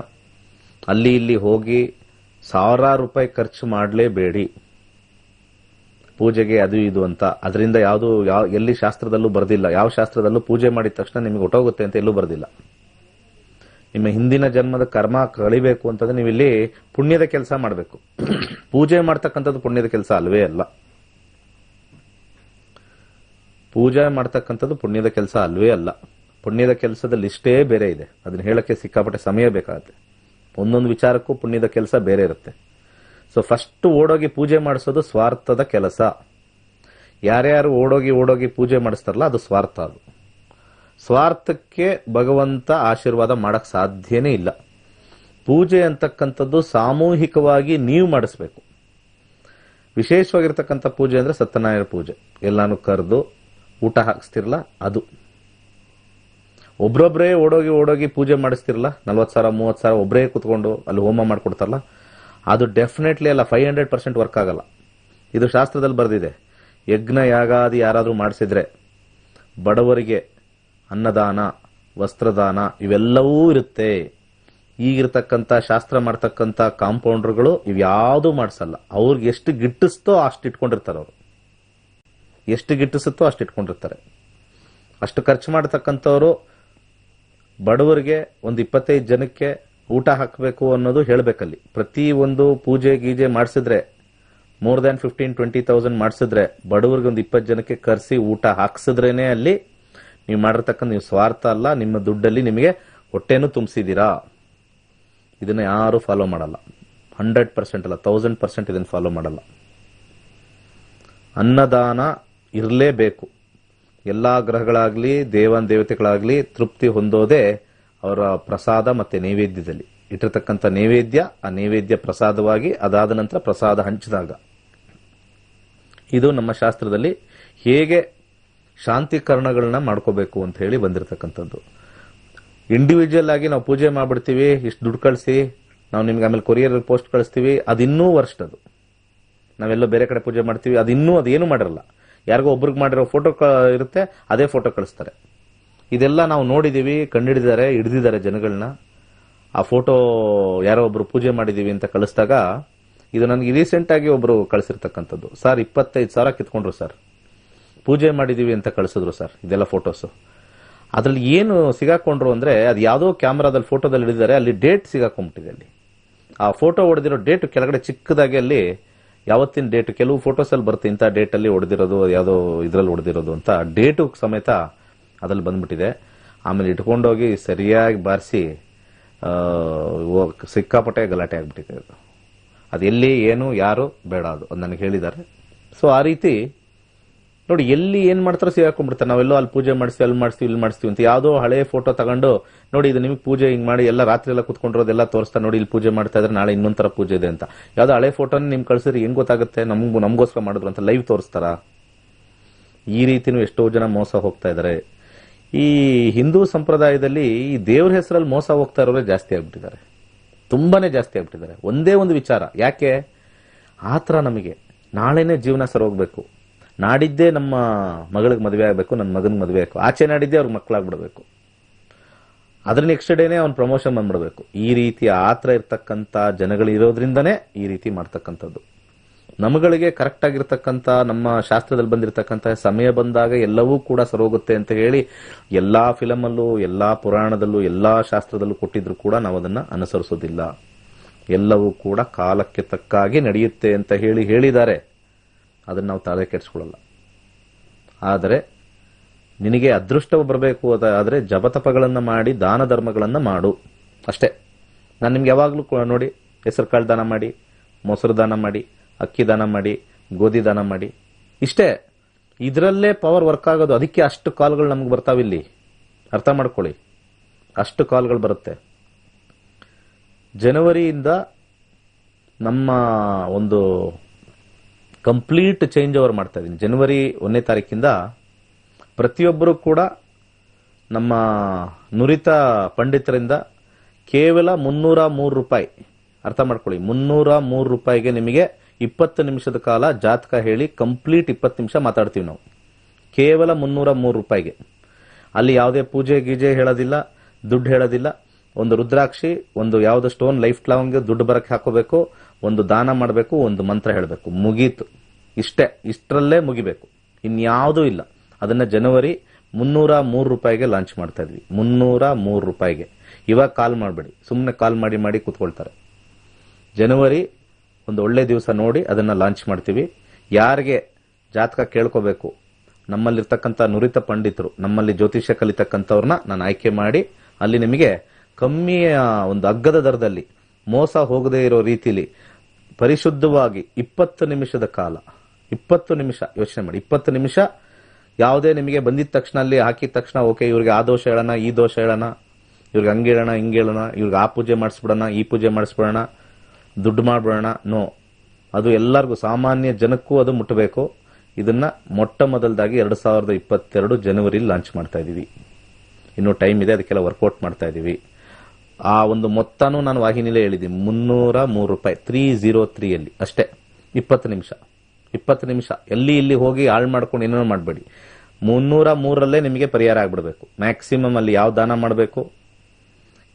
ಅಲ್ಲಿ ಇಲ್ಲಿ ಹೋಗಿ ಸಾವಿರಾರು ರೂಪಾಯಿ ಖರ್ಚು ಮಾಡಲೇಬೇಡಿ ಪೂಜೆಗೆ, ಅದು ಇದು ಅಂತ. ಅದರಿಂದ ಎಲ್ಲಿ ಶಾಸ್ತ್ರದಲ್ಲೂ ಬರೆದಿಲ್ಲ. ಯಾವ ಶಾಸ್ತ್ರದಲ್ಲೂ ಪೂಜೆ ಮಾಡಿದ ತಕ್ಷಣ ನಿಮಗೆ ಹೊಟ್ಟೋಗುತ್ತೆ ಅಂತ ಎಲ್ಲೂ ಬರೆದಿಲ್ಲ. ನಿಮ್ಮ ಹಿಂದಿನ ಜನ್ಮದ ಕರ್ಮ ಕಳಿಬೇಕು ಅಂತಂದ್ರೆ ನೀವು ಇಲ್ಲಿ ಪುಣ್ಯದ ಕೆಲಸ ಮಾಡಬೇಕು. ಪೂಜೆ ಮಾಡ್ತಕ್ಕಂಥದ್ದು ಪುಣ್ಯದ ಕೆಲಸ ಅಲ್ವೇ ಅಲ್ಲ. ಪೂಜೆ ಮಾಡ್ತಕ್ಕಂಥದ್ದು ಪುಣ್ಯದ ಕೆಲಸ ಅಲ್ವೇ ಅಲ್ಲ. ಪುಣ್ಯದ ಕೆಲಸದ ಲಿಸ್ಟೇ ಬೇರೆ ಇದೆ. ಅದನ್ನ ಹೇಳಕ್ಕೆ ಸಿಕ್ಕಾಪಟ್ಟೆ ಸಮಯ ಬೇಕಾಗುತ್ತೆ. ಒಂದೊಂದು ವಿಚಾರಕ್ಕೂ ಪುಣ್ಯದ ಕೆಲಸ ಬೇರೆ ಇರುತ್ತೆ. ಸೊ ಫಸ್ಟ್ ಓಡೋಗಿ ಪೂಜೆ ಮಾಡಿಸೋದು ಸ್ವಾರ್ಥದ ಕೆಲಸ. ಯಾರ್ಯಾರು ಓಡೋಗಿ ಪೂಜೆ ಮಾಡಿಸ್ತಾರಲ್ಲ ಅದು ಸ್ವಾರ್ಥ. ಅದು ಸ್ವಾರ್ಥಕ್ಕೆ ಭಗವಂತ ಆಶೀರ್ವಾದ ಮಾಡಕ್ ಸಾಧ್ಯನೇ ಇಲ್ಲ. ಪೂಜೆ ಅಂತಕ್ಕಂಥದ್ದು ಸಾಮೂಹಿಕವಾಗಿ ನೀವು ಮಾಡಿಸ್ಬೇಕು. ವಿಶೇಷವಾಗಿರ್ತಕ್ಕಂಥ ಪೂಜೆ ಅಂದ್ರೆ ಸತ್ಯನಾರಾಯಣ ಪೂಜೆ. ಎಲ್ಲಾನು ಕರೆದು ಊಟ ಹಾಕಿಸ್ತಿರಲ್ಲ ಅದು. ಒಬ್ರೊಬ್ರೇ ಓಡೋಗಿ ಪೂಜೆ ಮಾಡಿಸ್ತಿರಲ್ಲ, 40,000 30,000 ಒಬ್ಬರೇ ಕುತ್ಕೊಂಡು ಅಲ್ಲಿ ಹೋಮ ಮಾಡ್ಕೊಡ್ತಾರಲ್ಲ, ಅದು ಡೆಫಿನೆಟ್ಲಿ ಅಲ್ಲ, 500% ವರ್ಕ್ ಆಗಲ್ಲ. ಇದು ಶಾಸ್ತ್ರದಲ್ಲಿ ಬರೆದಿದೆ. ಯಜ್ಞ ಯಾಗಾದಿ ಯಾರಾದ್ರೂ ಮಾಡಿಸಿದ್ರೆ ಬಡವರಿಗೆ ಅನ್ನದಾನ, ವಸ್ತ್ರದಾನ ಇವೆಲ್ಲವೂ ಇರುತ್ತೆ. ಈಗಿರ್ತಕ್ಕಂಥ ಶಾಸ್ತ್ರ ಮಾಡ್ತಕ್ಕಂಥ ಕಾಂಪೌಂಡರ್ಗಳು ಇವ್ಯಾವುದೂ ಮಾಡಿಸಲ್ಲ. ಅವ್ರಿಗೆ ಎಷ್ಟು ಗಿಟ್ಟಿಸ್ತೋ ಅಷ್ಟು ಇಟ್ಕೊಂಡಿರ್ತಾರೆ. ಅವರು ಎಷ್ಟು ಗಿಟ್ಟಿಸುತ್ತೋ ಅಷ್ಟು ಇಟ್ಕೊಂಡಿರ್ತಾರೆ. ಅಷ್ಟು ಖರ್ಚು ಮಾಡತಕ್ಕಂಥವ್ರು ಬಡವರಿಗೆ ಒಂದು 25 ಜನಕ್ಕೆ ಊಟ ಹಾಕಬೇಕು ಅನ್ನೋದು ಹೇಳಬೇಕಲ್ಲಿ. ಪ್ರತಿ ಒಂದು ಪೂಜೆ ಗೀಜೆ ಮಾಡಿಸಿದ್ರೆ more than 15,000-20,000 ಮಾಡಿಸಿದ್ರೆ ಬಡವರಿಗೆ ಒಂದು 20 ಜನಕ್ಕೆ ಕರೆಸಿ ಊಟ ಹಾಕ್ಸಿದ್ರೇನೆ ಅಲ್ಲಿ ನೀವು ಮಾಡಿರ್ತಕ್ಕಂಥ ನೀವು ಸ್ವಾರ್ಥ ಅಲ್ಲ. ನಿಮ್ಮ ದುಡ್ಡಲ್ಲಿ ನಿಮಗೆ ಹೊಟ್ಟೆನೂ ತುಂಬಿಸಿದೀರಾ. ಇದನ್ನ ಯಾರು ಫಾಲೋ ಮಾಡಲ್ಲ. 100% ಅಲ್ಲ, 1000% ಇದನ್ನು ಫಾಲೋ ಮಾಡಲ್ಲ. ಅನ್ನದಾನ ಇರಲೇಬೇಕು. ಎಲ್ಲಾ ಗ್ರಹಗಳಾಗ್ಲಿ ದೇವತೆಗಳಾಗ್ಲಿ ತೃಪ್ತಿ ಹೊಂದೋದೇ ಅವರ ಪ್ರಸಾದ ಮತ್ತೆ ನೈವೇದ್ಯದಲ್ಲಿ ಇಟ್ಟಿರ್ತಕ್ಕಂಥ ನೈವೇದ್ಯ. ಆ ನೈವೇದ್ಯ ಪ್ರಸಾದವಾಗಿ ಅದಾದ ನಂತರ ಪ್ರಸಾದ ಹಂಚಿದಾಗ. ಇದು ನಮ್ಮ ಶಾಸ್ತ್ರದಲ್ಲಿ ಹೇಗೆ ಶಾಂತೀಕರಣಗಳನ್ನ ಮಾಡ್ಕೋಬೇಕು ಅಂತ ಹೇಳಿ ಬಂದಿರತಕ್ಕಂಥದ್ದು. ಇಂಡಿವಿಜುವಲ್ ಆಗಿ ನಾವು ಪೂಜೆ ಮಾಡ್ಬಿಡ್ತೀವಿ, ಇಷ್ಟು ದುಡ್ಡು ಕಳಿಸಿ ನಾವು ನಿಮ್ಗೆ ಆಮೇಲೆ ಕೊರಿಯರ್ ಪೋಸ್ಟ್ ಕಳಿಸ್ತೀವಿ, ಅದಿನ್ನೂ ವರ್ಸ್ಟ್. ಅದು ನಾವೆಲ್ಲೋ ಬೇರೆ ಕಡೆ ಪೂಜೆ ಮಾಡ್ತೀವಿ, ಅದೇನು ಮಾಡಿರಲ್ಲ. ಯಾರಿಗೋ ಒಬ್ರಿಗೆ ಮಾಡಿರೋ ಫೋಟೋ ಇರುತ್ತೆ, ಅದೇ ಫೋಟೋ ಕಳಿಸ್ತಾರೆ. ಇದೆಲ್ಲ ನಾವು ನೋಡಿದೀವಿ, ಹಿಡಿದಿದ್ದಾರೆ ಜನಗಳನ್ನ. ಆ ಫೋಟೋ ಯಾರೋ ಒಬ್ರು ಪೂಜೆ ಮಾಡಿದೀವಿ ಅಂತ ಕಳಿಸಿದಾಗ, ಇದು ನನಗೆ ರೀಸೆಂಟ್ ಆಗಿ ಒಬ್ರು ಕಳಿಸಿರ್ತಕ್ಕಂಥದ್ದು. ಸರ್ 25,000 ಕಿತ್ಕೊಂಡ್ರು ಸರ್, ಪೂಜೆ ಮಾಡಿದೀವಿ ಅಂತ ಕಳಿಸಿದ್ರು ಸರ್. ಇದೆಲ್ಲ ಫೋಟೋಸು. ಅದ್ರಲ್ಲಿ ಏನು ಸಿಗಾಕೊಂಡ್ರು ಅಂದ್ರೆ, ಅದು ಯಾವುದೋ ಕ್ಯಾಮ್ರಾದಲ್ಲಿ ಫೋಟೋದಲ್ಲಿ ಹಿಡಿದಿದ್ದಾರೆ, ಅಲ್ಲಿ ಡೇಟ್ ಸಿಗಾಕೊಂಡ್ಬಿಟ್ಟಿದೆ. ಅಲ್ಲಿ ಆ ಫೋಟೋ ಹೊಡೆದಿರೋ ಡೇಟ್ ಕೆಳಗಡೆ ಚಿಕ್ಕದಾಗಿ ಅಲ್ಲಿ ಯಾವತ್ತಿನ ಡೇಟ್, ಕೆಲವು ಫೋಟೋಸ್ ಅಲ್ಲಿ ಬರುತ್ತೆ ಇಂಥ ಡೇಟ್ ಅಲ್ಲಿ ಹೊಡೆದಿರೋದು, ಯಾವುದೋ ಇದ್ರಲ್ಲಿ ಹೊಡೆದಿರೋದು ಅಂತ ಡೇಟು ಸಮೇತ ಅದ್ರಲ್ಲಿ ಬಂದ್ಬಿಟ್ಟಿದೆ. ಆಮೇಲೆ ಇಟ್ಕೊಂಡೋಗಿ ಸರಿಯಾಗಿ ಬಾರಿಸಿ ಸಿಕ್ಕಾಪಟ್ಟೆ ಗಲಾಟೆ ಆಗ್ಬಿಟ್ಟಿದೆ. ಅದು ಎಲ್ಲಿ ಏನು ಯಾರು ಬೇಡ, ಅದು ನನಗೆ ಹೇಳಿದ್ದಾರೆ. ಸೊ ಆ ರೀತಿ ನೋಡಿ, ಎಲ್ಲಿ ಏನ್ ಮಾಡ್ತಾರೋ ಸಿಗಾಕೊಂಡ್ಬಿಡ್ತಾರೆ. ನಾವೆಲ್ಲೋ ಅಲ್ಲಿ ಪೂಜೆ ಮಾಡಿಸ್ತೀವಿ, ಅಲ್ಲಿ ಮಾಡಿಸ್ತೀವಿ, ಇಲ್ಲಿ ಮಾಡಿಸ್ತೀವಿ ಅಂತ ಯಾವುದೋ ಹಳೆ ಫೋಟೋ ತಗೊಂಡು ನೋಡಿ, ಇದು ನಿಮಗೆ ಪೂಜೆ ಹಿಂಗ್ ಮಾಡಿ ಎಲ್ಲ ರಾತ್ರಿ ಎಲ್ಲ ಕುತ್ಕೊಂಡಿರೋದೆಲ್ಲ ತೋರಿಸ್ತಾ, ನೋಡಿ ಇಲ್ಲಿ ಪೂಜೆ ಮಾಡ್ತಾ ಇದ್ರೆ ನಾಳೆ ಇನ್ನೊಂಥರ ಪೂಜೆ ಇದೆ ಅಂತ. ಯಾವ್ದೋ ಹಳೆ ಫೋಟೋನ ನಿಮ್ಗೆ ಕಳ್ಸಿದ್ರೆ ಹೆಂಗ್ ಗೊತ್ತಾಗುತ್ತೆ ನಮಗೋಸ್ಕರ ಮಾಡಿದ್ರು ಅಂತ ಲೈವ್ ತೋರಿಸ್ತಾರ? ಈ ರೀತಿನೂ ಎಷ್ಟೋ ಜನ ಮೋಸ ಹೋಗ್ತಾ ಇದಾರೆ. ಈ ಹಿಂದೂ ಸಂಪ್ರದಾಯದಲ್ಲಿ ಈ ದೇವ್ರ ಹೆಸರಲ್ಲಿ ಮೋಸ ಹೋಗ್ತಾ ಇರೋರೇ ಜಾಸ್ತಿ ಆಗ್ಬಿಟ್ಟಿದ್ದಾರೆ, ತುಂಬಾನೇ ಜಾಸ್ತಿ ಆಗ್ಬಿಟ್ಟಿದ್ದಾರೆ. ಒಂದೇ ಒಂದು ವಿಚಾರ, ಯಾಕೆ ಆತರ ನಮಗೆ ನಾಳೆನೆ ಜೀವನ ಸರೋಗ್ಬೇಕು, ನಾಡಿದ್ದೇ ನಮ್ಮ ಮಗಳಿಗೆ ಮದುವೆ ಆಗಬೇಕು, ನನ್ನ ಮಗನಿಗೆ ಮದುವೆ ಆಗಬೇಕು, ಆಚೆ ನಾಡಿದ್ದೇ ಅವ್ರಿಗೆ ಮಕ್ಕಳಾಗ್ಬಿಡ್ಬೇಕು, ಅದ್ರ ನೆಕ್ಸ್ಟ್ ಡೇನೆ ಅವ್ನು ಪ್ರಮೋಷನ್ ಬಂದ್ಬಿಡ್ಬೇಕು. ಈ ರೀತಿ ಆತರ ಇರ್ತಕ್ಕಂಥ ಜನಗಳು ಇರೋದ್ರಿಂದನೇ ಈ ರೀತಿ ಮಾಡ್ತಕ್ಕಂಥದ್ದು. ನಮಗಳಿಗೆ ಕರೆಕ್ಟ್ ಆಗಿರ್ತಕ್ಕಂಥ ನಮ್ಮ ಶಾಸ್ತ್ರದಲ್ಲಿ ಬಂದಿರತಕ್ಕಂಥ ಸಮಯ ಬಂದಾಗ ಎಲ್ಲವೂ ಕೂಡ ಸರೋಗುತ್ತೆ ಅಂತ ಹೇಳಿ ಎಲ್ಲಾ ಫಿಲಮಲ್ಲೂ, ಎಲ್ಲಾ ಪುರಾಣದಲ್ಲೂ, ಎಲ್ಲಾ ಶಾಸ್ತ್ರದಲ್ಲೂ ಕೊಟ್ಟಿದ್ರು ಕೂಡ ನಾವು ಅದನ್ನ ಅನುಸರಿಸೋದಿಲ್ಲ. ಎಲ್ಲವೂ ಕೂಡ ಕಾಲಕ್ಕೆ ತಕ್ಕಾಗಿ ನಡೆಯುತ್ತೆ ಅಂತ ಹೇಳಿದ್ದಾರೆ. ಅದನ್ನ ನಾವು ತಲೆ ಕೆಡಿಸ್ಕೊಳ್ಳಲ್ಲ. ಆದರೆ ನಿನಗೆ ಅದೃಷ್ಟ ಬರಬೇಕು ಆದರೆ ಜಪತಪಗಳನ್ನ ಮಾಡಿ ದಾನ ಧರ್ಮಗಳನ್ನ ಮಾಡು ಅಷ್ಟೇ. ನಾನು ನಿಮ್ಗೆ ಯಾವಾಗ್ಲೂ ನೋಡಿ, ಹೆಸರು ಕಾಳು ದಾನ ಮಾಡಿ, ಮೊಸರು ದಾನ ಮಾಡಿ, ಅಕ್ಕಿ ದಾನ ಮಾಡಿ, ಗೋಧಿ ದಾನ ಮಾಡಿ, ಇಷ್ಟೇ. ಇದರಲ್ಲೇ ಪವರ್ ವರ್ಕ್ ಆಗೋದು. ಅದಕ್ಕೆ ಅಷ್ಟು ಕಾಲ್ಗಳು ನಮ್ಗೆ ಬರ್ತಾವಿಲ್ಲಿ, ಅರ್ಥ ಮಾಡ್ಕೊಳ್ಳಿ. ಅಷ್ಟು ಕಾಲ್ಗಳು ಬರುತ್ತೆ. ಜನವರಿಯಿಂದ ನಮ್ಮ ಒಂದು ಕಂಪ್ಲೀಟ್ ಚೇಂಜ್ ಓವರ್ ಮಾಡ್ತಾ ಇದ್ದೀನಿ. ಜನವರಿ 1ನೇ ತಾರೀಕಿಂದ ಪ್ರತಿಯೊಬ್ಬರು ಕೂಡ ನಮ್ಮ ನುರಿತ ಪಂಡಿತರಿಂದ ಕೇವಲ 303 ರೂಪಾಯಿ, ಅರ್ಥ ಮಾಡ್ಕೊಳ್ಳಿ, 303 ರೂಪಾಯಿಗೆ ನಿಮಗೆ 20 ನಿಮಿಷದ ಕಾಲ ಜಾತಕ ಹೇಳಿ ಕಂಪ್ಲೀಟ್ 20 ನಿಮಿಷ ಮಾತಾಡ್ತೀವಿ ನಾವು. ಕೇವಲ 303 ರೂಪಾಯಿಗೆ. ಅಲ್ಲಿ ಯಾವುದೇ ಪೂಜೆ ಗೀಜೆ ಹೇಳೋದಿಲ್ಲ, ದುಡ್ಡು ಹೇಳೋದಿಲ್ಲ. ಒಂದು ರುದ್ರಾಕ್ಷಿ, ಒಂದು ಯಾವುದೋ ಸ್ಟೋನ್ ಲೈಫ್ ಲಾಂಗ್ ದುಡ್ಡು ಬರಕ್ಕೆ ಹಾಕೋಬೇಕು, ಒಂದು ದಾನ ಮಾಡಬೇಕು, ಒಂದು ಮಂತ್ರ ಹೇಳಬೇಕು, ಮುಗೀತು. ಇಷ್ಟೇ, ಇಷ್ಟರಲ್ಲೇ ಮುಗಿಬೇಕು, ಇನ್ಯಾವುದೂ ಇಲ್ಲ. ಅದನ್ನ ಜನವರಿ 303 ರೂಪಾಯಿಗೆ ಲಾಂಚ್ ಮಾಡ್ತಾ ಇದ್ವಿ. 303 ರೂಪಾಯಿಗೆ. ಇವಾಗ ಕಾಲ್ ಮಾಡಬೇಡಿ, ಸುಮ್ಮನೆ ಕಾಲ್ ಮಾಡಿ ಮಾಡಿ ಕೂತ್ಕೊಳ್ತಾರೆ. ಜನವರಿ ಒಂದು ಒಳ್ಳೆ ದಿವಸ ನೋಡಿ ಅದನ್ನ ಲಾಂಚ್ ಮಾಡ್ತೀವಿ. ಯಾರಿಗೆ ಜಾತಕ ಕೇಳ್ಕೋಬೇಕು, ನಮ್ಮಲ್ಲಿರ್ತಕ್ಕಂಥ ನುರಿತ ಪಂಡಿತರು, ನಮ್ಮಲ್ಲಿ ಜ್ಯೋತಿಷ್ಯ ಕಲಿತಕ್ಕಂಥವ್ರನ್ನ ನಾನು ಆಯ್ಕೆ ಮಾಡಿ ಅಲ್ಲಿ ನಿಮಗೆ ಕಮ್ಮಿಯ ಒಂದು ಅಗ್ಗದ ದರದಲ್ಲಿ ಮೋಸ ಹೋಗದೇ ಇರೋ ರೀತಿಲಿ ಪರಿಶುದ್ಧವಾಗಿ 20 ನಿಮಿಷದ ಕಾಲ, 20 ನಿಮಿಷ ಯೋಚನೆ ಮಾಡಿ, 20 ನಿಮಿಷ ಯಾವುದೇ ನಿಮಗೆ ಬಂದಿದ ತಕ್ಷಣ ಅಲ್ಲಿ ಹಾಕಿದ ತಕ್ಷಣ ಓಕೆ ಇವ್ರಿಗೆ ಆ ದೋಷ ಹೇಳೋಣ, ಈ ದೋಷ ಹೇಳೋಣ, ಇವ್ರಿಗೆ ಹಂಗೆ ಹೇಳೋಣ, ಹಿಂಗೆ ಹೇಳೋಣ, ಇವ್ರಿಗೆ ಆ ಪೂಜೆ ಮಾಡಿಸ್ಬಿಡೋಣ, ಈ ಪೂಜೆ ಮಾಡಿಸ್ಬಿಡೋಣ, ದುಡ್ಡು ಮಾಡ್ಬಿಡೋಣ. ನೋ, ಅದು ಎಲ್ಲರಿಗೂ ಸಾಮಾನ್ಯ ಜನಕ್ಕೂ ಅದು ಮುಟ್ಟಬೇಕು. ಇದನ್ನ ಮೊಟ್ಟ ಮೊದಲದಾಗಿ 2022 ಜನವರಿ ಲಾಂಚ್ ಮಾಡ್ತಾ ಇದೀವಿ. ಇನ್ನು ಟೈಮ್ ಇದೆ, ಅದಕ್ಕೆಲ್ಲ ವರ್ಕೌಟ್ ಮಾಡ್ತಾ ಇದೀವಿ. ಆ ಒಂದು ಮೊತ್ತನೂ ನಾನು ವಾಹಿನಿಲೇ ಹೇಳಿದ್ದೀನಿ, 303 ರೂಪಾಯಿ 303 ಅಲ್ಲಿ ಅಷ್ಟೇ. 20 ನಿಮಿಷ 20 ನಿಮಿಷ ಎಲ್ಲಿ ಇಲ್ಲಿ ಹೋಗಿ ಹಾಳು ಮಾಡ್ಕೊಂಡು ಏನೋ ಮಾಡಬೇಡಿ. 303ರಲ್ಲೇ ನಿಮಗೆ ಪರಿಹಾರ ಆಗ್ಬಿಡ್ಬೇಕು. ಮ್ಯಾಕ್ಸಿಮಮ್ ಅಲ್ಲಿ ಯಾವ ದಾನ ಮಾಡಬೇಕು,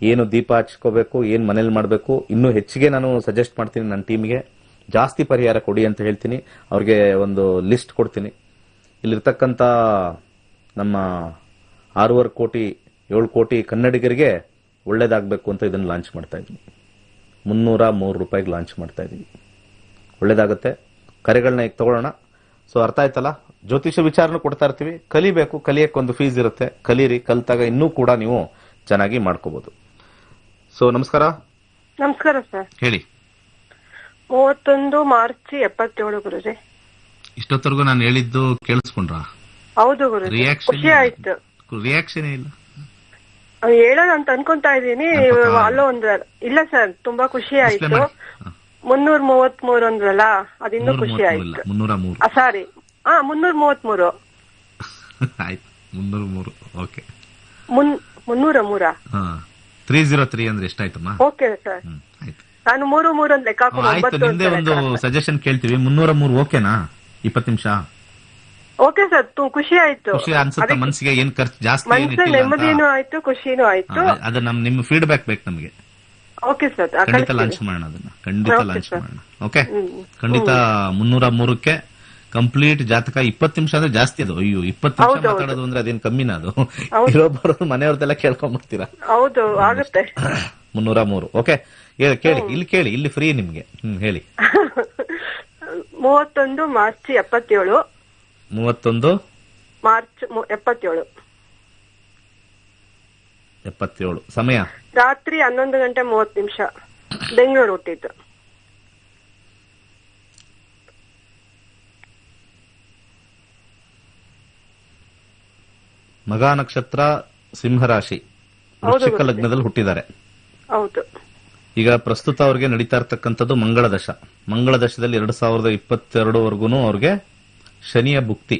ಏನು ದೀಪ ಹಚ್ಕೋಬೇಕು, ಏನು ಮನೇಲಿ ಮಾಡಬೇಕು, ಇನ್ನೂ ಹೆಚ್ಚಿಗೆ ನಾನು ಸಜೆಸ್ಟ್ ಮಾಡ್ತೀನಿ. ನನ್ನ ಟೀಮ್ಗೆ ಜಾಸ್ತಿ ಪರಿಹಾರ ಕೊಡಿ ಅಂತ ಹೇಳ್ತೀನಿ. ಅವ್ರಿಗೆ ಒಂದು ಲಿಸ್ಟ್ ಕೊಡ್ತೀನಿ. ಇಲ್ಲಿರ್ತಕ್ಕಂಥ ನಮ್ಮ 6.5 ಕೋಟಿ 7 ಕೋಟಿ ಕನ್ನಡಿಗರಿಗೆ ಒಳ್ಳೇದಾಗಬೇಕು ಅಂತ ಇದನ್ನು ಲಾಂಚ್ ಮಾಡ್ತಾ ಇದ್ದೀನಿ. 303 ರೂಪಾಯಿಗೆ ಲಾಂಚ್ ಮಾಡ್ತಾ ಇದ್ದೀವಿ. ಒಳ್ಳೇದಾಗುತ್ತೆ. ಕರೆಗಳನ್ನ ಈಗ ತಗೊಳ್ಳೋಣ. ಸೊ ಅರ್ಥ ಆಯ್ತಲ್ಲ? ಜ್ಯೋತಿಷ ವಿಚಾರನೂ ಕೊಡ್ತಾ ಇರ್ತೀವಿ. ಕಲಿಬೇಕು, ಕಲಿಯಕ್ಕೆ ಒಂದು ಫೀಸ್ ಇರುತ್ತೆ. ಕಲೀರಿ, ಕಲ್ತಾಗ ಇನ್ನೂ ಕೂಡ ನೀವು ಚೆನ್ನಾಗಿ ಮಾಡ್ಕೋಬಹುದು. ಸೊ ನಮಸ್ಕಾರ. ನಮಸ್ಕಾರ ಸರ್. ಹೇಳಿ. 31 ಮಾರ್ಚ್ 77 ಗುರುಜಿ. ಇಷ್ಟೊತ್ತರೆಗೂ ನಾನು ಹೇಳಿದ್ದು ಕೇಳಿಸ್ಕೊಂಡ್ರಾ? ಹೌದು ಗುರುಜಿ, ಖುಷಿ ಆಯ್ತು. ರಿಯಾಕ್ಷನ್ ಇಲ್ಲ ಹೇಳೋಣ ಅಂತ ಅನ್ಕೊಂತಾ ಇದೀನಿ. ಅಲ್ಲೋ ಇಲ್ಲ ಸರ್, ತುಂಬಾ ಖುಷಿ ಆಯ್ತು. 333 ಅಂದ್ರಲ್ಲ, ಅದಿನ್ನೂ ಖುಷಿ ಆಯ್ತು. 303 ಸಾರಿ, 333 ಆಯ್ತು. 303 ಓಕೆ. 303 303 ಅಂದ್ರೆ ಎಷ್ಟಾಯ್ತಮ್ಮ? ಓಕೆ ಸರ್, ಆಯ್ತು. ನಾನು 3 ಅಂತ ಲೆಕ್ಕ ಆಯ್ತು. ನಿಮ್ದೇ ಒಂದು ಸಜೆಷನ್ ಕೇಳ್ತೀವಿ. 303 ಓಕೆನಾ? 20 ನಿಮಿಷ ಓಕೆ ಸರ್, ಖುಷಿ ಆಯ್ತು. ಖುಷಿ ಅನ್ಸುತ್ತೆ ಮನಸ್ಸಿಗೆ? ಏನ್ ಖರ್ಚು ಜಾಸ್ತಿ? ನೆಮ್ಮದಿನೂ ಆಯ್ತು, ಖುಷಿನೂ ಆಯ್ತು. ಅದು ನಿಮ್ಮ ಫೀಡ್ಬ್ಯಾಕ್ ಬೇಕು ನಮಗೆ. ಓಕೆ ಸರ್, ಖಂಡಿತ ಲಾಂಚ್ ಮಾಡೋಣ, ಅದನ್ನ ಖಂಡಿತ ಲಾಂಚ್ ಮಾಡೋಣ. ಓಕೆ, ಖಂಡಿತ 303ಕ್ಕೆ ಕಂಪ್ಲೀಟ್ ಜಾತಕ. 20 ನಿಮಿಷ ಅಂದ್ರೆ ಜಾಸ್ತಿ ಅದು. ಅಯ್ಯೋ, 20 ನಿಮಿಷ ಮಾತಾಡೋದು ಅಂದ್ರೆ ಅದೇನ್ ಕಮ್ಮಿನ? ಅದು ಇರೋಬ್ಬರು ಮನೆಯವ್ರದೆಲ್ಲ ಕೇಳ್ಕೊಂಡ್ಬಿಡ್ತೀರಾ? ಹೌದು, ಆಗುತ್ತೆ. 303 ಓಕೆ. ಕೇಳಿ, ಇಲ್ಲಿ ಕೇಳಿ, ಇಲ್ಲಿ ಫ್ರೀ ನಿಮ್ಗೆ. ಹೇಳಿ. 31 ಮಾರ್ಚ್ 77. 31 ಮಾರ್ಚ್ 77. ಸಮಯ ರಾತ್ರಿ 11:30 ಬೆಂಗಳೂರು ಹುಟ್ಟಿದ್ದು. ಮಗ ನಕ್ಷತ್ರ, ಸಿಂಹರಾಶಿ, ವೃಶ್ಚಿಕ ಲಗ್ನದಲ್ಲಿ ಹುಟ್ಟಿದ್ದಾರೆ. ಹೌದು. ಈಗ ಪ್ರಸ್ತುತ ಅವ್ರಿಗೆ ನಡೀತಾ ಇರ್ತಕ್ಕಂಥದ್ದು ಮಂಗಳ ದಶ. ಮಂಗಳ ದಶದಲ್ಲಿ 2022 ಅವ್ರಿಗೆ ಶನಿಯ ಭುಕ್ತಿ.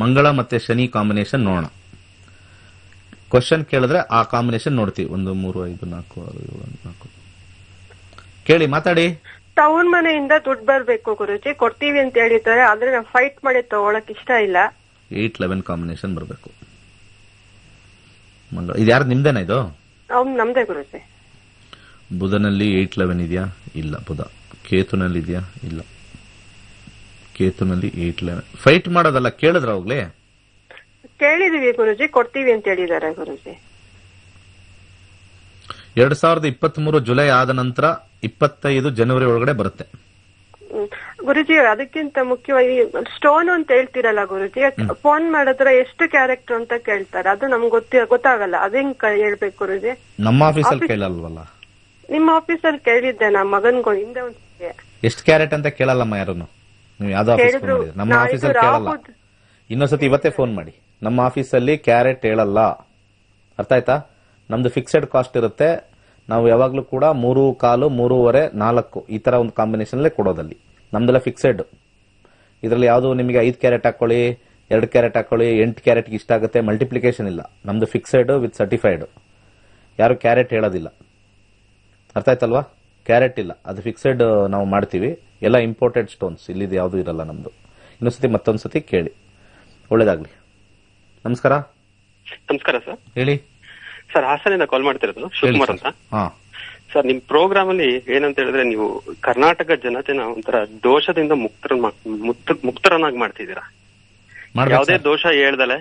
ಮಂಗಳ ಮತ್ತೆ ಶನಿ ಕಾಂಬಿನೇಷನ್ ನೋಡೋಣ. ಕ್ವಶನ್ ಕೇಳಿದ್ರೆ ಆ ಕಾಂಬಿನೇಷನ್ ನೋಡ್ತೀವಿ. 1 3 5 4 6 7 4. ಕೇಳಿ, ಮಾತಾಡಿ. ತವ್ರ ಮನೆಯಿಂದ ದುಡ್ಡು ಬರ್ಬೇಕು ಗುರುಜಿ, ಕೊಡ್ತೀವಿ ಅಂತ ಹೇಳಿದ್ದಾರೆ. ಆದ್ರೆ ನಾವು ಫೈಟ್ ಮಾಡಿ ತಗೊಳಕ್ ಇಷ್ಟ ಇಲ್ಲ. 8-11 ಕಾಂಬಿನೇಷನ್ ಬರಬೇಕು. ಇದು ಯಾರು ನಿಮ್ದೇನಾ ಇದು? ಅವ್ನು ನಮ್ದೇ ಗುರುಜಿ. ಬುಧನಲ್ಲಿ 8-11 ಇದೆಯಾ? ಇಲ್ಲ. ಬುಧ ಕೇತುನಲ್ಲಿ ಇದೆಯಾ? ಇಲ್ಲ. ಕೇತುನಲ್ಲಿ 8-11 ಫೈಟ್ ಮಾಡೋದಲ್ಲ. ಕೇಳಿದ್ರ ಹೋಗ್ಲಿ? ಕೇಳಿದೀವಿ ಗುರುಜಿ, ಕೊಡ್ತೀವಿ ಅಂತ ಹೇಳಿದ್ದಾರೆ ಗುರುಜಿ. 2023 ಜುಲೈ ಆದ ನಂತರ 25 ಜನವರಿ ಒಳಗಡೆ ಬರುತ್ತೆ ಗುರುಜಿ. ಅದಕ್ಕಿಂತ ಮುಖ್ಯವಾಗಿ ಸ್ಟೋನ್ ಅಂತ ಹೇಳ್ತಿರಲ್ಲ ಗುರುಜಿ, ಫೋನ್ ಮಾಡಿದ್ರೆ ಎಷ್ಟು ಕ್ಯಾರೆಕ್ಟರ್ ಅಂತ ಕೇಳ್ತಾರೆ. ಅದು ನಮ್ಗೆ ಗೊತ್ತಾಗಲ್ಲ. ಅದೇಂಗ್ ಹೇಳ್ಬೇಕು ಗುರುಜಿ? ನಮ್ಮ ಆಫೀಸಲ್ಲಿ ಕೇಳಲ್ವಲ್ಲ. ನಿಮ್ಮ ಆಫೀಸಲ್ಲಿ ಕೇಳಿದ್ದೆ ನಮ್ಮ ಮಗನ್ಗೂ ಹಿಂದೆ ಒಂದ್ಸತಿ. ಎಷ್ಟು ಕ್ಯಾರೆಟ್ ಅಂತ ಕೇಳಲ್ಲಮ್ಮ ಯಾರನ್ನು. ನೀವು ಯಾವ್ದೋ ಆಫೀಸ್ ನಮ್ಮ ಆಫೀಸಲ್ಲಿ ಕೇಳಲ್ಲ. ಇನ್ನೊಂದ್ಸತಿ ಇವತ್ತೇ ಫೋನ್ ಮಾಡಿ. ನಮ್ಮ ಆಫೀಸಲ್ಲಿ ಕ್ಯಾರೆಟ್ ಹೇಳಲ್ಲ. ಅರ್ಥ ಆಯ್ತಾ? ನಮ್ದು ಫಿಕ್ಸೆಡ್ ಕಾಸ್ಟ್ ಇರುತ್ತೆ. ನಾವು ಯಾವಾಗ್ಲೂ ಕೂಡ 3.25, 3.5, 4 ಈ ತರ ಒಂದು ಕಾಂಬಿನೇಷನ್ ಅಲ್ಲೇ ಕೊಡೋದಲ್ಲಿ. ನಮ್ದೆಲ್ಲ ಫಿಕ್ಸೆಡ್. ಇದರಲ್ಲಿ ಯಾವ್ದು ನಿಮಗೆ 5 ಕ್ಯಾರೆಟ್ ಹಾಕೊಳ್ಳಿ, 2 ಕ್ಯಾರೆಟ್ ಹಾಕೊಳ್ಳಿ, 8 ಕ್ಯಾರೆಟ್ಗೆ ಇಷ್ಟ ಆಗುತ್ತೆ, ಮಲ್ಟಿಪ್ಲಿಕೇಶನ್ ಇಲ್ಲ. ನಮ್ದು ಫಿಕ್ಸೆಡ್ ವಿತ್ ಸರ್ಟಿಫೈಡ್. ಯಾರು ಕ್ಯಾರೆಟ್ ಹೇಳೋದಿಲ್ಲ. ಅರ್ಥ ಆಯ್ತಲ್ವಾ? ಕ್ಯಾರೆಟ್ ಇಲ್ಲ, ಅದು ಫಿಕ್ಸೆಡ್ ನಾವು ಮಾಡ್ತೀವಿ. ಎಲ್ಲ ಇಂಪೋರ್ಟೆಡ್ ಸ್ಟೋನ್ಸ್. ಇಲ್ಲಿದು ಯಾವ್ದು ಇರಲ್ಲ ನಮ್ದು. ಇನ್ನೊಂದ್ಸತಿ ಮತ್ತೊಂದ್ಸತಿ ಕೇಳಿ. ಒಳ್ಳೇದಾಗ್ಲಿ. ನಮಸ್ಕಾರ. ನಮಸ್ಕಾರ ಸರ್. ಹೇಳಿ ಸರ್. ಹಾಸನಿಂದ ಕಾಲ್ ಮಾಡ್ತಿರೋದು, ಶಿವಕುಮಾರ್ ಅಂತ. ಸರ್, ನಿಮ್ ಪ್ರೋಗ್ರಾಮ್ ಅಲ್ಲಿ ಏನಂತ ಹೇಳಿದ್ರೆ, ನೀವು ಕರ್ನಾಟಕ ಜನತೆನ ಒಂಥರ ದೋಷದಿಂದ ಮುಕ್ತರನ್ನಾಗಿ ಮಾಡ್ತಿದ್ದೀರಾ. ಯಾವುದೇ ದೋಷ ಹೇಳ್ದಲೆ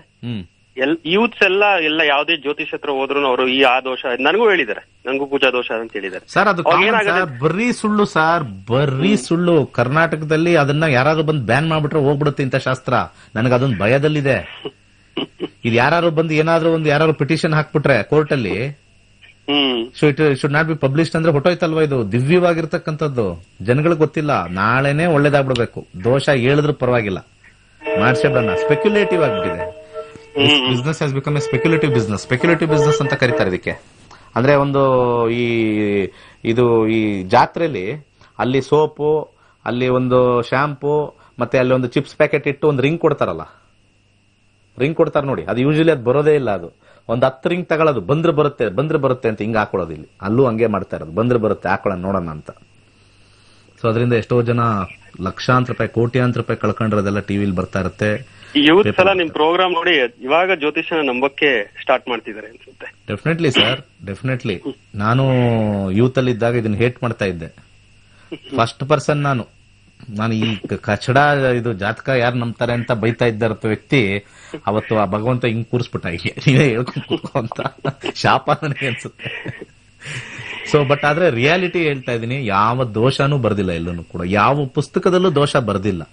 ಯೂತ್ಸ್ ಎಲ್ಲ ಯಾವುದೇ ಜ್ಯೋತಿಷ್ ಹತ್ರ ಹೋದ್ರು ಅವರು ಆ ದೋಷ ನನಗೂ ಹೇಳಿದ್ದಾರೆ, ನನಗೂ ಪೂಜಾ ದೋಷ ಅಂತ ಹೇಳಿದ್ದಾರೆ. ಸರ್ ಅದು ಬರೀ ಸುಳ್ಳು ಸರ್, ಬರೀ ಸುಳ್ಳು. ಕರ್ನಾಟಕದಲ್ಲಿ ಅದನ್ನ ಯಾರಾದ್ರೂ ಬಂದು ಬ್ಯಾನ್ ಮಾಡ್ಬಿಟ್ರೆ ಹೋಗ್ಬಿಡುತ್ತೆ ಇಂತ ಶಾಸ್ತ್ರ. ನನಗೆ ಅದೊಂದು ಭಯದಲ್ಲಿದೆ. ಇದು ಯಾರು ಬಂದು ಏನಾದ್ರೂ ಒಂದು ಯಾರು ಪಿಟಿಷನ್ ಹಾಕ್ಬಿಟ್ರೆ ಕೋರ್ಟ್ ಅಲ್ಲಿ, it should not be published ಅಂದ್ರೆ ಹೊಟ್ಟೋಯ್ತಲ್ವಾ? ಇದು ದಿವ್ಯವಾಗಿರ್ತಕ್ಕಂಥದ್ದು. ಜನಗಳಿಗೆ ಗೊತ್ತಿಲ್ಲ. ನಾಳೆನೆ ಒಳ್ಳೇದಾಗ್ಬಿಡ್ಬೇಕು. ದೋಷ ಹೇಳಿದ್ರು ಪರವಾಗಿಲ್ಲ, ಮಾಡ್ಸೇಬಿಡೋಣ. ಸ್ಪೆಕ್ಯುಲೇಟಿವ್ ಆಗ್ಬಿಟ್ಟಿದೆ. Business has become A speculative business. Speculative business ಅಂತ ಕರೀತಾರೆ ಇದಕ್ಕೆ. ಅಂದ್ರೆ ಒಂದು ಈ ಜಾತ್ರೆಯಲ್ಲಿ ಅಲ್ಲಿ ಸೋಪು, ಅಲ್ಲಿ ಒಂದು ಶಾಂಪೂ, ಮತ್ತೆ ಅಲ್ಲಿ ಒಂದು ಚಿಪ್ಸ್ ಪ್ಯಾಕೆಟ್ ಇಟ್ಟು ಒಂದು ರಿಂಗ್ ಕೊಡ್ತಾರಲ್ಲ, ರಿಂಗ್ ಕೊಡ್ತಾರೆ ನೋಡಿ. ಅದು ಯೂಶಲಿ ಅದು ಬರೋದೇ ಇಲ್ಲ. ಅದು ಒಂದು 10 ರಿಂಗ್ ತಗೊಳ್ಳೋದು, ಬಂದ್ರೆ ಬರುತ್ತೆ ಅಂತ ಹಿಂಗೆ ಹಾಕೊಳ್ಳೋದು. ಇಲ್ಲಿ ಅಲ್ಲೂ ಹಂಗೆ ಮಾಡ್ತಾ ಇರೋದು. ಬಂದ್ರೆ ಬರುತ್ತೆ, ಹಾಕೊಳ್ಳೋಣ ನೋಡೋಣ ಅಂತ. ಸೊ ಅದರಿಂದ ಎಷ್ಟೋ ಜನ ಲಕ್ಷಾಂತರ ರೂಪಾಯಿ, ಕೋಟ್ಯಾಂತರ ರೂಪಾಯಿ ಕಳ್ಕೊಂಡಿರೋದೆಲ್ಲ ಟಿವಿಲಿ ಬರ್ತಾ ಇರುತ್ತೆ. ಯೂತ್ ಎಲ್ಲ ನಿಮ್ ಪ್ರೋಗ್ರಾಮ್ ನೋಡಿ ಇವಾಗ ಜ್ಯೋತಿಷನ ನಂಬಕ್ಕೆ ಸ್ಟಾರ್ಟ್ ಮಾಡ್ತಿದ್ದಾರೆ ಅನ್ಸುತ್ತೆ. Definitely sir, definitely. ನಾನು ಯೂತ್ ಅಲ್ಲಿ ಇದ್ದಾಗ ಇದನ್ನ ಹೇಟ್ ಮಾಡ್ತಾ ಇದ್ದೆ. ಫಸ್ಟ್ ಪರ್ಸನ್ ನಾನು ಈ ಕಚಡ ಇದು ಜಾತಕ ಯಾರು ನಂಬ್ತಾರೆ ಅಂತ ಬೈತಾ ಇದ್ದ ವ್ಯಕ್ತಿ ಅವತ್ತು ಆ ಭಗವಂತ ಹಿಂಗ್ ಕೂರಿಸ್ಬಿಟ್ಟ. ನೀವೇ ಹೇಳ್ಕೊಂಡು ಅಂತ ಶಾಪ ನನಗೆ ಅನ್ಸುತ್ತೆ. ಸೊ ಬಟ್ ಆದ್ರೆ ರಿಯಾಲಿಟಿ ಹೇಳ್ತಾ ಇದೀನಿ, ಯಾವ ದೋಷನೂ ಬರ್ದಿಲ್ಲ ಎಲ್ಲೂ ಕೂಡ. ಯಾವ ಪುಸ್ತಕದಲ್ಲೂ ದೋಷ ಬರ್ದಿಲ್ಲ,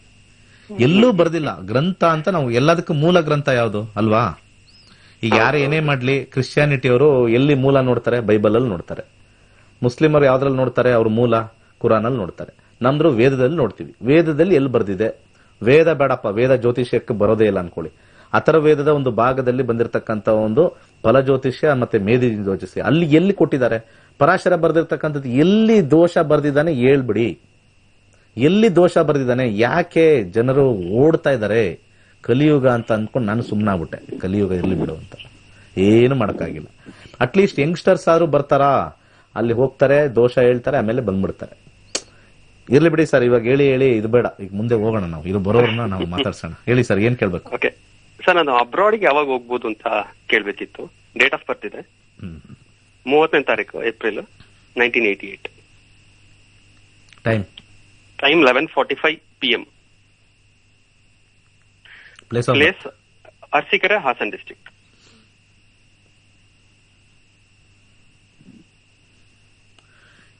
ಎಲ್ಲೂ ಬರ್ದಿಲ್ಲ. ಗ್ರಂಥ ಅಂತ ನಾವು ಎಲ್ಲದಕ್ಕೂ ಮೂಲ ಗ್ರಂಥ ಯಾವುದು ಅಲ್ವಾ? ಈಗ ಯಾರು ಏನೇ ಮಾಡ್ಲಿ, ಕ್ರಿಶ್ಚಿಯಾನಿಟಿಯವರು ಎಲ್ಲಿ ಮೂಲ ನೋಡ್ತಾರೆ? ಬೈಬಲ್ ಅಲ್ಲಿ ನೋಡ್ತಾರೆ. ಮುಸ್ಲಿಮರು ಯಾವ್ದ್ರಲ್ಲಿ ನೋಡ್ತಾರೆ? ಅವ್ರ ಮೂಲ ಕುರಾನ್ ಅಲ್ಲಿ ನೋಡ್ತಾರೆ. ನಮ್ದು ವೇದದಲ್ಲಿ ನೋಡ್ತೀವಿ. ವೇದದಲ್ಲಿ ಎಲ್ಲಿ ಬರ್ದಿದೆ? ವೇದ ಬೇಡಪ್ಪ, ವೇದ ಜ್ಯೋತಿಷ್ಯಕ್ಕೆ ಬರೋದೇ ಇಲ್ಲ ಅನ್ಕೊಳ್ಳಿ. ಅಥರ್ವವೇದದ ಒಂದು ಭಾಗದಲ್ಲಿ ಬಂದಿರತಕ್ಕಂತ ಒಂದು ಫಲ ಜ್ಯೋತಿಷ್ಯ ಮತ್ತೆ ಮೇದಿ ಜ್ಯೋತಿಷ್ಯ ಅಲ್ಲಿ ಎಲ್ಲಿ ಕೊಟ್ಟಿದ್ದಾರೆ? ಪರಾಶರ ಬರ್ದಿರ್ತಕ್ಕಂಥದ್ದು ಎಲ್ಲಿ ದೋಷ ಬರ್ದಿದ್ದಾನೆ ಹೇಳ್ಬಿಡಿ. ಎಲ್ಲಿ ದೋಷ ಬರ್ದಿದ್ದಾನೆ? ಯಾಕೆ ಜನರು ಓಡ್ತಾ ಇದ್ದಾರೆ? ಕಲಿಯುಗ ಅಂತ ಅನ್ಕೊಂಡು ನಾನು ಸುಮ್ಮನಾಗ್ಬಿಟ್ಟೆ. ಕಲಿಯುಗ ಇರ್ಲಿ ಬಿಡು ಅಂತ. ಏನು ಮಾಡಕ್ಕಾಗಿಲ್ಲ. ಅಟ್ಲೀಸ್ಟ್ ಯಂಗ್ಸ್ಟರ್ಸ್ ಆದ್ರೂ ಬರ್ತಾರಾ? ಅಲ್ಲಿ ಹೋಗ್ತಾರೆ, ದೋಷ ಹೇಳ್ತಾರೆ, ಆಮೇಲೆ ಬಂದ್ಬಿಡ್ತಾರೆ. ಇರ್ಲಿ ಬಿಡಿ ಸರ್, ಇವಾಗ ಹೇಳಿ ಇದು ಬೇಡ. ಈಗ ಮುಂದೆ ಹೋಗೋಣ, ನಾವು ಇದು ಬರೋರ್ನ ನಾವು ಮಾತಾಡ್ಸೋಣ. ಹೇಳಿ ಸರ್, ಏನ್ ಕೇಳ್ಬೇಕು? ಓಕೆ ಸರ್, ನಾನು ಅಬ್ರಾಡ್ಗೆ ಯಾವಾಗ ಹೋಗ್ಬೋದು ಅಂತ ಕೇಳ್ಬೇಕಿತ್ತು. ಡೇಟ್ ಆಫ್ ಬರ್ತ್ ಇದೆ 30ನೇ ತಾರೀಕು April 1988. Time 11:45 PM. Place Arsikere, Hassan district.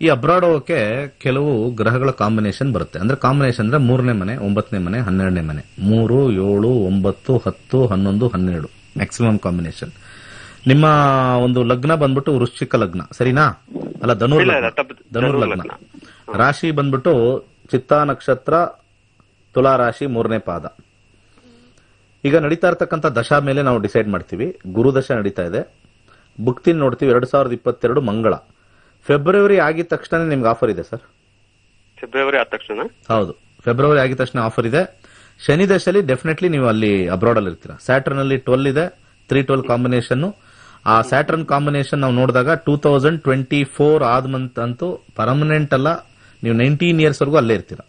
ಈ ಅಬ್ರಾಡ್ ಹೋಗಕ್ಕೆ ಕೆಲವು ಗ್ರಹಗಳ ಕಾಂಬಿನೇಷನ್ ಬರುತ್ತೆ. ಅಂದ್ರೆ ಕಾಂಬಿನೇಷನ್ ಅಂದ್ರೆ 3ನೇ ಮನೆ, 9ನೇ ಮನೆ, 12ನೇ ಮನೆ. 3, 7, 9, 10, 11, 12 ಮ್ಯಾಕ್ಸಿಮಮ್ ಕಾಂಬಿನೇಷನ್. ನಿಮ್ಮ ಒಂದು ಲಗ್ನ ಬಂದ್ಬಿಟ್ಟು ವೃಶ್ಚಿಕ ಲಗ್ನ, ಸರಿನಾ? ಅಲ್ಲ, ಧನುರ್ ಲಗ್ನ. ರಾಶಿ ಬಂದ್ಬಿಟ್ಟು ಚಿತ್ತಾ ನಕ್ಷತ್ರ, ತುಲಾ ರಾಶಿ, 3ನೇ ಪಾದ. ಈಗ ನಡೀತಾ ಇರ್ತಕ್ಕಂಥ ದಶಾ ಮೇಲೆ ನಾವು ಡಿಸೈಡ್ ಮಾಡ್ತೀವಿ. ಗುರು ದಶ ನಡೀತಾ ಇದೆ. ಬುಕ್ತಿನ ನೋಡ್ತೀವಿ. 2022 ಮಂಗಳ. ಫೆಬ್ರವರಿ ಆಗಿದ ತಕ್ಷಣ ನಿಮ್ಗೆ ಆಫರ್ ಇದೆ ಸರ್. ಫೆಬ್ರವರಿ ಆದ ತಕ್ಷಣ? ಹೌದು, ಫೆಬ್ರವರಿ ಆಗಿದ ತಕ್ಷಣ ಆಫರ್ ಇದೆ. ಶನಿ ದಶಲ್ಲಿ ಡೆಫಿನೆಟ್ಲಿ ನೀವು ಅಲ್ಲಿ ಅಬ್ರಾಡ್ ಅಲ್ಲಿ ಇರ್ತೀರಾ. ಸ್ಯಾಟರ್ನ್ ಅಲ್ಲಿ 12 ಇದೆ, 3-12 ಕಾಂಬಿನೇಷನ್. ಆ ಸ್ಯಾಟರ್ನ್ ಕಾಂಬಿನೇಷನ್ ನಾವು ನೋಡಿದಾಗ 2024 ಆದ ಮಂತ್ ಅಂತೂ ಪರ್ಮನೆಂಟ್ ಅಲ್ಲ, ನೀವು 19 ಇಯರ್ಸ್ ವರೆಗೂ ಅಲ್ಲೇ ಇರ್ತೀರಾ.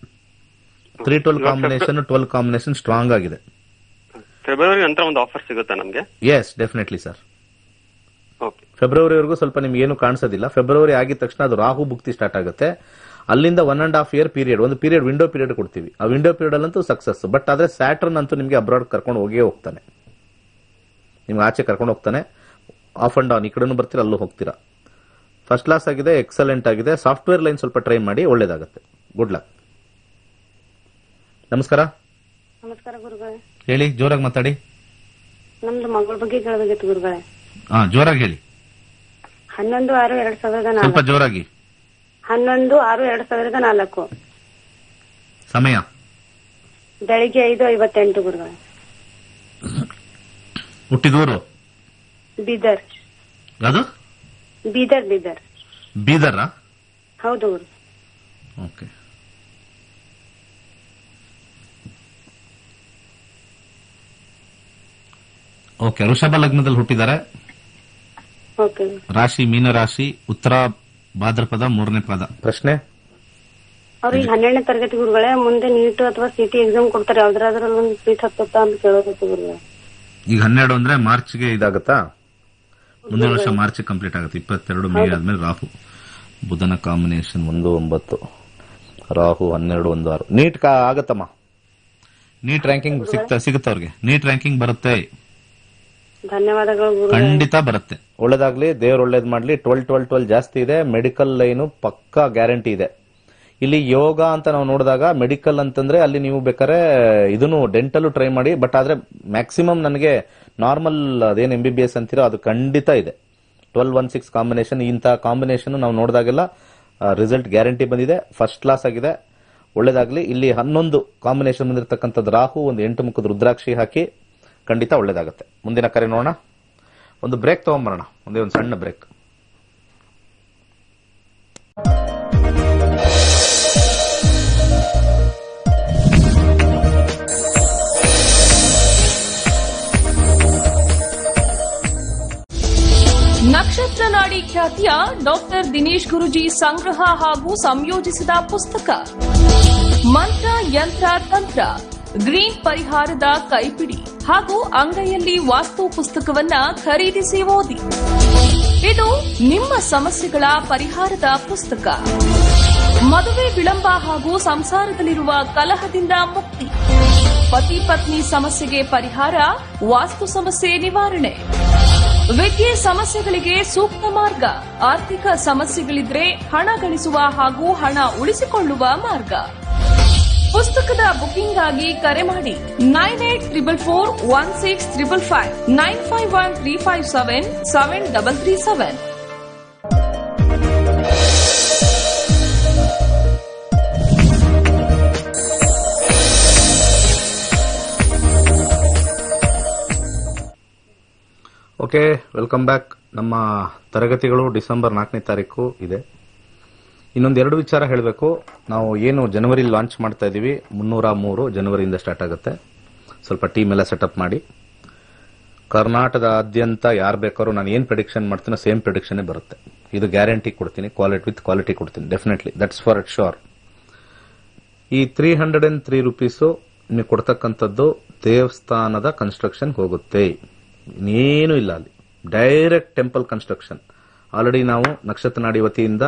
3-12 ಕಾಂಬಿನೇಷನ್ 12 ಕಾಂಬಿನೇಷನ್ ಸ್ಟ್ರಾಂಗ್ ಆಗಿದೆ. ಫೆಬ್ರವರಿ ನಂತರ ಒಂದು ಆಫರ್ ಸಿಗುತ್ತಾ ನಮ್ಗೆ? S, definitely sir. ಫೆಬ್ರವರಿವರೆಗೂ ಸ್ವಲ್ಪ ನಿಮ್ಗೆ ಏನು ಕಾಣಿಸೋದಿಲ್ಲ. ಫೆಬ್ರವರಿ ಆಗಿದ ತಕ್ಷಣ ಅದು ರಾಹು ಭುಕ್ತಿ ಸ್ಟಾರ್ಟ್ ಆಗುತ್ತೆ. ಅಲ್ಲಿಂದ 1.5 year ಪೀರಿಯಡ್, ಒಂದು ಪೀರಿಯಡ್ ವಿಂಡೋ ಪೀರಿಯಡ್ ಕೊಡ್ತೀವಿ. ಆ ವಿಂಡೋ ಪೀರಿಯಡ್ ಅಲ್ಲಂತೂ ಸಕ್ಸಸ್. ಬಟ್ ಆದ್ರೆ ಸ್ಯಾಟರ್ನ್ ಅಂತೂ ನಿಮ್ಗೆ ಅಬ್ರಾಡ್ ಕರ್ಕೊಂಡು ಹೋಗ್ತಾನೆ, ನಿಮ್ಗೆ ಆಚೆ ಕರ್ಕೊಂಡು ಹೋಗ್ತಾನೆ. ಆಫ್ ಅಂಡ್ ಡೌನ್, ಈ ಕಡೆನೂ ಬರ್ತೀರಾ, ಅಲ್ಲೂ ಹೋಗ್ತೀರಾ. ಫಸ್ಟ್ ಕ್ಲಾಸ್ ಆಗಿದೆ, ಎಕ್ಸಲೆಂಟ್ ಆಗಿದೆ. ಸಾಫ್ಟ್ವೇರ್ ಲೈನ್ ಸ್ವಲ್ಪ ಟ್ರೈ ಮಾಡಿ, ಒಳ್ಳೇದಾಗುತ್ತೆ. Good luck. ನಮಸ್ಕಾರ. ನಮಸ್ಕಾರ ಗುರುಗಳೇ. ಹೇಳಿ, ಜೋರಾಗಿ ಮಾತಾಡಿ. ನಮ್ದು ಮಗಳ ಬಗ್ಗೆ ಕೇಳಬೇಕಿತ್ತು ಗುರುಗಳೇ. ಜೋರಾಗಿ ಹೇಳಿ. 11/6/2004. ಸ್ವಲ್ಪ ಜೋರಾಗಿ. 11/6/2004. ಸಮಯ ಬೆಳಿಗ್ಗೆ 5:58 ಗುರುಗಳೇ. ಹುಟ್ಟಿದೂರು ಬೀದರ್. ಯಾವುದು? ಬೀದರ್. ಬೀದರ್. ಹೌದು ಗುರು. ಓಕೆ. ಓಕೆ, ವೃಷಭ ಲಗ್ನದಲ್ಲಿ ಹುಟ್ಟಿದ್ದಾರೆ. ಓಕೆ. ರಾಶಿ ಮೀನರಾಶಿ, ಉತ್ತರ ಭಾದ್ರಪದ 3ನೇ ಪಾದ. ಪ್ರಶ್ನೆ? ಅವ್ರಿಗೆ 12ನೇ ತರಗತಿ ಗುರುಗಳೇ. ಮುಂದೆ ನೀಟ್ ಅಥವಾ ಸಿಟಿ ಎಕ್ಸಾಮ್ ಕೊಡ್ತಾರೆ, ಯಾವ್ದಾದ್ರಲ್ಲಿ ಒಂದು ಸೀಟ್ ಹತ್ತುತ್ತಾ ಅಂತ ಕೇಳೋದಿತ್ತು ಗುರುಗಳೇ. ಈಗ 12 ಅಂದ್ರೆ ಮಾರ್ಚ್ಗೆ ಇದಾಗತ್ತಾ? ಮುಂದಿನ ವರ್ಷ ಮಾರ್ಚ್ ಕಂಪ್ಲೀಟ್ ಆಗುತ್ತೆ. 22 ಮೇ ಆದ್ಮೇಲೆ ರಾಹು ಬುಧನ ಕಾಂಬಿನೇಷನ್ 1-9, ರಾಹು 12-1-6. ನೀಟ್ ಆಗತ್ತಮ್ಮ. ನೀಟ್ ರ್ಯಾಂಕಿಂಗ್ ಸಿಗುತ್ತೆ ಅವ್ರಿಗೆ. ನೀಟ್ ರ್ಯಾಂಕಿಂಗ್ ಬರುತ್ತೆ. ಧನ್ಯವಾದಗಳು. ಖಂಡಿತ ಬರುತ್ತೆ. ಒಳ್ಳೇದಾಗ್ಲಿ, ದೇವ್ರ ಒಳ್ಳೇದ್ ಮಾಡ್ಲಿ. 12 ಜಾಸ್ತಿ ಇದೆ. ಮೆಡಿಕಲ್ ಲೈನು ಪಕ್ಕಾ ಗ್ಯಾರಂಟಿ ಇದೆ. ಇಲ್ಲಿ ಯೋಗ ಅಂತ ನಾವು ನೋಡಿದಾಗ ಮೆಡಿಕಲ್ ಅಂತಂದ್ರೆ ಅಲ್ಲಿ ನೀವು ಬೇಕಾದ್ರೆ ಇದನ್ನು ಡೆಂಟಲ್ ಟ್ರೈ ಮಾಡಿ. ಬಟ್ ಆದ್ರೆ ಮ್ಯಾಕ್ಸಿಮಮ್ ನನಗೆ ನಾರ್ಮಲ್ ಅದೇನು MBBS ಅಂತೀರೋ ಅದು ಖಂಡಿತ ಇದೆ. 12-1-6 ಕಾಂಬಿನೇಷನ್, ಇಂಥ ಕಾಂಬಿನೇಷನ್ ನಾವು ನೋಡಿದಾಗೆಲ್ಲ ರಿಸಲ್ಟ್ ಗ್ಯಾರಂಟಿ ಬಂದಿದೆ. ಫಸ್ಟ್ ಕ್ಲಾಸ್ ಆಗಿದೆ. ಒಳ್ಳೇದಾಗ್ಲಿ. ಇಲ್ಲಿ 11 ಕಾಂಬಿನೇಷನ್ ಬಂದಿರತಕ್ಕಂಥದ್ದು ರಾಹು, ಒಂದು 8 ಮುಖದ ರುದ್ರಾಕ್ಷಿ ಹಾಕಿ, ಖಂಡಿತ ಒಳ್ಳೇದಾಗುತ್ತೆ. ಮುಂದಿನ ಕರೆ ನೋಡೋಣ. ಒಂದು ಬ್ರೇಕ್ ತಗೊಂಬರೋಣ, ಒಂದೇ ಒಂದು ಸಣ್ಣ ಬ್ರೇಕ್. ನಕ್ಷತ್ರ ನಾಡಿ ಖ್ಯಾತಿಯ ಡಾಕ್ಟರ್ ದಿನೇಶ್ ಗುರುಜಿ ಸಂಗ್ರಹ ಹಾಗೂ ಸಂಯೋಜಿಸಿದ ಪುಸ್ತಕ ಮಂತ್ರ ಯಂತ್ರ ತಂತ್ರ, ಗ್ರೀನ್ ಪರಿಹಾರದ ಕೈಪಿಡಿ ಹಾಗೂ ಅಂಗೈಯಲ್ಲಿ ವಾಸ್ತು ಪುಸ್ತಕವನ್ನ ಖರೀದಿಸಿ ಓದಿ. ಇದು ನಿಮ್ಮ ಸಮಸ್ಯೆಗಳ ಪರಿಹಾರದ ಪುಸ್ತಕ. ಮದುವೆ ವಿಳಂಬ ಹಾಗೂ ಸಂಸಾರದಲ್ಲಿರುವ ಕಲಹದಿಂದ ಮುಕ್ತಿ, ಪತಿ ಪತ್ನಿ ಸಮಸ್ಯೆಗೆ ಪರಿಹಾರ, ವಾಸ್ತು ಸಮಸ್ಯೆ ನಿವಾರಣೆ, ವಿದ್ಯೆ ಸಮಸ್ಯೆಗಳಿಗೆ ಸೂಕ್ತ ಮಾರ್ಗ, ಆರ್ಥಿಕ ಸಮಸ್ಯೆಗಳಿದ್ರೆ ಹಣ ಗಳಿಸುವ ಹಾಗೂ ಹಣ ಉಳಿಸಿಕೊಳ್ಳುವ ಮಾರ್ಗ. ಪುಸ್ತಕದ ಬುಕಿಂಗ್ ಆಗಿ ಕರೆ ಮಾಡಿ 98441655, 9513577337. Okay, welcome back. ನಮ್ಮ ತರಗತಿಗಳು ಡಿಸೆಂಬರ್ 4ನೇ ತಾರೀಕು ಇದೆ. ಇನ್ನೊಂದು 2 ವಿಚಾರ ಹೇಳಬೇಕು. ನಾವು ಏನು ಜನವರಿ ಲಾಂಚ್ ಮಾಡ್ತಾ ಇದೀವಿ, 303 ಜನವರಿಯಿಂದ ಸ್ಟಾರ್ಟ್ ಆಗುತ್ತೆ. ಸ್ವಲ್ಪ ಟೀಮ್ ಎಲ್ಲ ಸೆಟಪ್ ಮಾಡಿ. ಕರ್ನಾಟಕದಾದ್ಯಂತ ಯಾರು ಬೇಕಾದ್ರೂ ನಾನು ಏನು ಪ್ರೆಡಿಕ್ಷನ್ ಮಾಡ್ತೀನೋ ಸೇಮ್ ಪ್ರೆಡಿಕ್ಷನ್ ಬರುತ್ತೆ. ಇದು ಗ್ಯಾರಂಟಿ ಕೊಡ್ತೀನಿ, ಕ್ವಾಲಿಟಿ ಕೊಡ್ತೀನಿ. Definitely, that's for it sure. ಈ 303 ರೂಪೀಸು ನಿಮಗೆ ಕೊಡ್ತಕ್ಕಂಥದ್ದು ದೇವಸ್ಥಾನದ ಕನ್ಸ್ಟ್ರಕ್ಷನ್ ಹೋಗುತ್ತೆ. ಇನ್ನೇನು ಇಲ್ಲ, ಅಲ್ಲಿ ಡೈರೆಕ್ಟ್ ಟೆಂಪಲ್ ಕನ್ಸ್ಟ್ರಕ್ಷನ್. ಆಲ್ರೆಡಿ ನಾವು ನಕ್ಷತ್ರ ನಾಡಿ ವತಿಯಿಂದ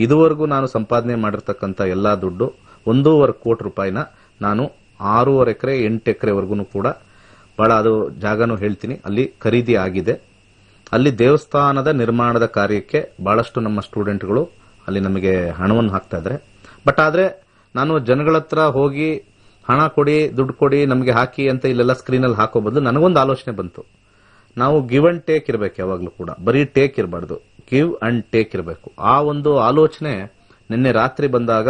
ಇದುವರೆಗೂ ನಾನು ಸಂಪಾದನೆ ಮಾಡಿರ್ತಕ್ಕಂಥ ಎಲ್ಲಾ ದುಡ್ಡು 1.25 ಕೋಟಿ ರೂಪಾಯಿನ ನಾನು 6.5 ಎಕರೆ 8 ಎಕರೆವರೆಗೂ ಕೂಡ ಬಹಳ ಅದು ಜಾಗನೂ ಹೇಳ್ತೀನಿ ಅಲ್ಲಿ ಖರೀದಿ ಆಗಿದೆ. ಅಲ್ಲಿ ದೇವಸ್ಥಾನದ ನಿರ್ಮಾಣದ ಕಾರ್ಯಕ್ಕೆ ಬಹಳಷ್ಟು ನಮ್ಮ ಸ್ಟೂಡೆಂಟ್ಗಳು ಅಲ್ಲಿ ನಮಗೆ ಹಣವನ್ನು ಹಾಕ್ತಾ ಇದ್ದಾರೆ. ಬಟ್ ಆದ್ರೆ ನಾನು ಜನಗಳ ಹತ್ರ ಹೋಗಿ ಹಣ ಕೊಡಿ, ದುಡ್ಡು ಕೊಡಿ, ನಮಗೆ ಹಾಕಿ ಅಂತ ಇಲ್ಲೆಲ್ಲ ಸ್ಕ್ರೀನಲ್ಲಿ ಹಾಕೋ ಬದಲು ನನಗೊಂದು ಆಲೋಚನೆ ಬಂತು. ನಾವು ಗಿವ್ ಅಂಡ್ ಟೇಕ್ ಇರಬೇಕು, ಯಾವಾಗಲೂ ಕೂಡ ಬರೀ ಟೇಕ್ ಇರಬಾರ್ದು, ಗಿವ್ ಅಂಡ್ ಟೇಕ್ ಇರಬೇಕು. ಆ ಒಂದು ಆಲೋಚನೆ ನಿನ್ನೆ ರಾತ್ರಿ ಬಂದಾಗ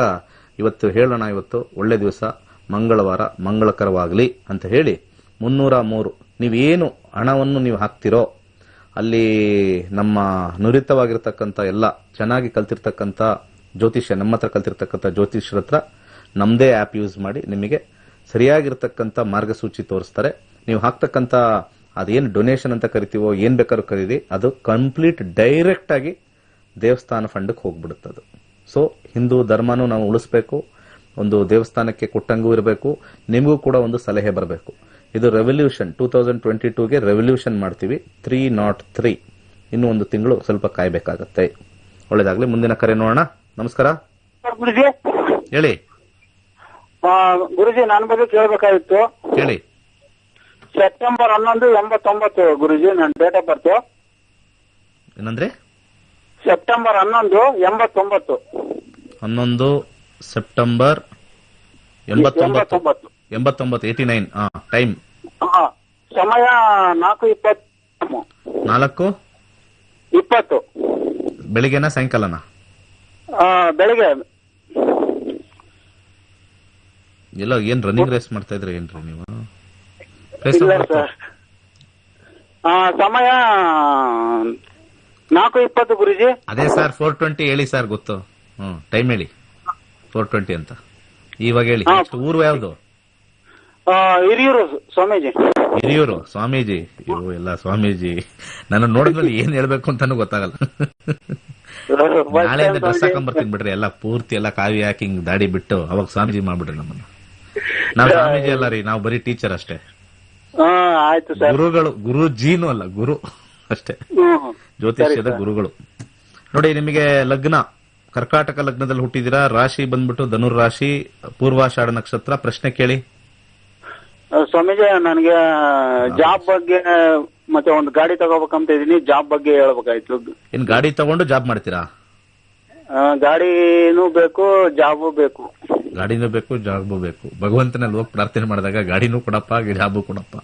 ಇವತ್ತು ಹೇಳೋಣ, ಇವತ್ತು ಒಳ್ಳೆ ದಿವಸ, ಮಂಗಳವಾರ, ಮಂಗಳಕರವಾಗಲಿ ಅಂತ ಹೇಳಿ 303 ನೀವೇನು ಹಣವನ್ನು ನೀವು ಹಾಕ್ತಿರೋ ಅಲ್ಲಿ ನಮ್ಮ ನುರಿತವಾಗಿರ್ತಕ್ಕಂಥ ಎಲ್ಲ ಚೆನ್ನಾಗಿ ಕಲ್ತಿರ್ತಕ್ಕಂಥ ಜ್ಯೋತಿಷ್ಯ, ನಮ್ಮ ಹತ್ರ ಕಲ್ತಿರ್ತಕ್ಕಂಥ ಜ್ಯೋತಿಷ್ಯರ ಹತ್ರ ನಮ್ದೇ ಆ್ಯಪ್ ಯೂಸ್ ಮಾಡಿ ನಿಮಗೆ ಸರಿಯಾಗಿರ್ತಕ್ಕಂಥ ಮಾರ್ಗಸೂಚಿ ತೋರಿಸ್ತಾರೆ. ನೀವು ಹಾಕ್ತಕ್ಕಂಥ ಅದೇನು ಡೊನೇಷನ್ ಅಂತ ಕರಿತೀವೋ, ಏನ್ ಬೇಕಾದ್ರೂ ಕರೀರಿ, ಅದು ಕಂಪ್ಲೀಟ್ ಡೈರೆಕ್ಟ್ ಆಗಿ ದೇವಸ್ಥಾನ ಫಂಡ್ಗೆ ಹೋಗ್ಬಿಡುತ್ತದು. ಸೊ ಹಿಂದೂ ಧರ್ಮನೂ ನಾವು ಉಳಿಸ್ಬೇಕು, ಒಂದು ದೇವಸ್ಥಾನಕ್ಕೆ ಕೊಟ್ಟಂಗೂ ಇರಬೇಕು, ನಿಮಗೂ ಕೂಡ ಒಂದು ಸಲಹೆ ಬರಬೇಕು. ಇದು ರೆವಲ್ಯೂಷನ್ 2022ಗೆ ರೆವಲ್ಯೂಷನ್ ಮಾಡ್ತೀವಿ. 303 ಇನ್ನು ಒಂದು ತಿಂಗಳು ಸ್ವಲ್ಪ ಕಾಯ್ಬೇಕಾಗತ್ತೆ. ಒಳ್ಳೇದಾಗ್ಲಿ. ಮುಂದಿನ ಕರೆ ನೋಡೋಣ. ನಮಸ್ಕಾರ. ಗುರುಜಿ ಹೇಳಿ. ಗುರುಜಿ ನನ್ನ ಬಗ್ಗೆ ಕೇಳಬೇಕಾಗಿತ್ತು. ಹೇಳಿ. ಸೆಪ್ಟೆಂಬರ್ 11, 89 ಗುರುಜಿ ನನ್ನ ಡೇಟ್ ಆಫ್ ಬರ್ತ್. ಏನಂದ್ರೆ? ಸೆಪ್ಟೆಂಬರ್ 11, 89. 11 ಸೆಪ್ಟೆಂಬರ್ 89. 89 ಟೈಮ್ ಸಮಯ 4:20. 4:20 ಬೆಳಿಗ್ಗೆನಾ ಸಾಯಂಕಾಲನಾ? ಬೆಳಿಗ್ಗೆ. ಎಲ್ಲ ಏನ್ ರನ್ನಿಂಗ್ ರೇಸ್ ಮಾಡ್ತಾ ಇದ್ರಿ ಏನ್ರಿ ನೀವು? ಸಮಯ 4:20 ಗುರುಜಿ. ಅದೇ ಸರ್ 4:20 ಹೇಳಿ ಸರ್, ಗೊತ್ತು. ಟೈಮ್ ಹೇಳಿ. 4:20 ಅಂತ ಇವಾಗ ಹೇಳಿ. ಊರು ಯಾವ್ದು? ಹಿರಿಯೂರು ಸ್ವಾಮೀಜಿ. ಹಿರಿಯೂರು ಸ್ವಾಮೀಜಿ. ಇವು ಎಲ್ಲ ಸ್ವಾಮೀಜಿ ನಾನು ನೋಡಿದ್ಮೇಲೆ ಏನ್ ಹೇಳ್ಬೇಕು ಅಂತಾನು ಗೊತ್ತಾಗಲ್ಲ. ನಾಳೆಯಿಂದ ಡ್ರೆಸ್ ಹಾಕೊಂಡ್ ಬರ್ತೀನಿ ಬಿಡ್ರಿ. ಎಲ್ಲ ಪೂರ್ತಿ ಎಲ್ಲ ಕಾವಿ ಹಾಕಿ ಹಿಂಗ್ ದಾಡಿ ಬಿಟ್ಟು ಅವಾಗ ಸ್ವಾಮೀಜಿ ಮಾಡ್ಬಿಡ್ರಿ ನಮ್ಮನ್ನ. ನಾವ್ ಸ್ವಾಮೀಜಿ ಅಲ್ಲ ರೀ, ನಾವು ಬರೀ ಟೀಚರ್ ಅಷ್ಟೇ. ಆಯ್ತು ಸರ್. ಗುರುಗಳು, ಗುರುಜೀನು ಅಲ್ಲ, ಗುರು ಅಷ್ಟೇ. ಜ್ಯೋತಿಷ್ಯದ ಗುರುಗಳು. ನೋಡಿ, ನಿಮಗೆ ಲಗ್ನ ಕರ್ಕಾಟಕ ಲಗ್ನದಲ್ಲಿ ಹುಟ್ಟಿದಿರಾ. ರಾಶಿ ಬಂದ್ಬಿಟ್ಟು ಧನುರ್ ರಾಶಿ, ಪೂರ್ವಾಷಾಢ ನಕ್ಷತ್ರ. ಪ್ರಶ್ನೆ ಕೇಳಿ ಸ್ವಾಮೀಜಿ. ನನಗೆ ಜಾಬ್ ಬಗ್ಗೆ ಮತ್ತೆ ಒಂದು ಗಾಡಿ ತಗೋಬೇಕಂತ ಇದೀನಿ. ಜಾಬ್ ಬಗ್ಗೆ ಹೇಳ್ಬೇಕಾಯ್ತು. ಏನ್ ಗಾಡಿ ತಗೊಂಡು ಜಾಬ್ ಮಾಡ್ತೀರಾ? ಗಾಡಿನೂ ಬೇಕು, ಜಾಬು ಬೇಕು. ಗಾಡಿನೂ ಬೇಕು, ಜಾಬು ಬೇಕು. ಭಗವಂತನಲ್ಲಿ ಹೋಗಿ ಪ್ರಾರ್ಥನೆ ಮಾಡಿದಾಗ ಗಾಡಿನೂ ಕೊಡಪ್ಪ, ಜಾಬು ಕೊಡಪ್ಪ.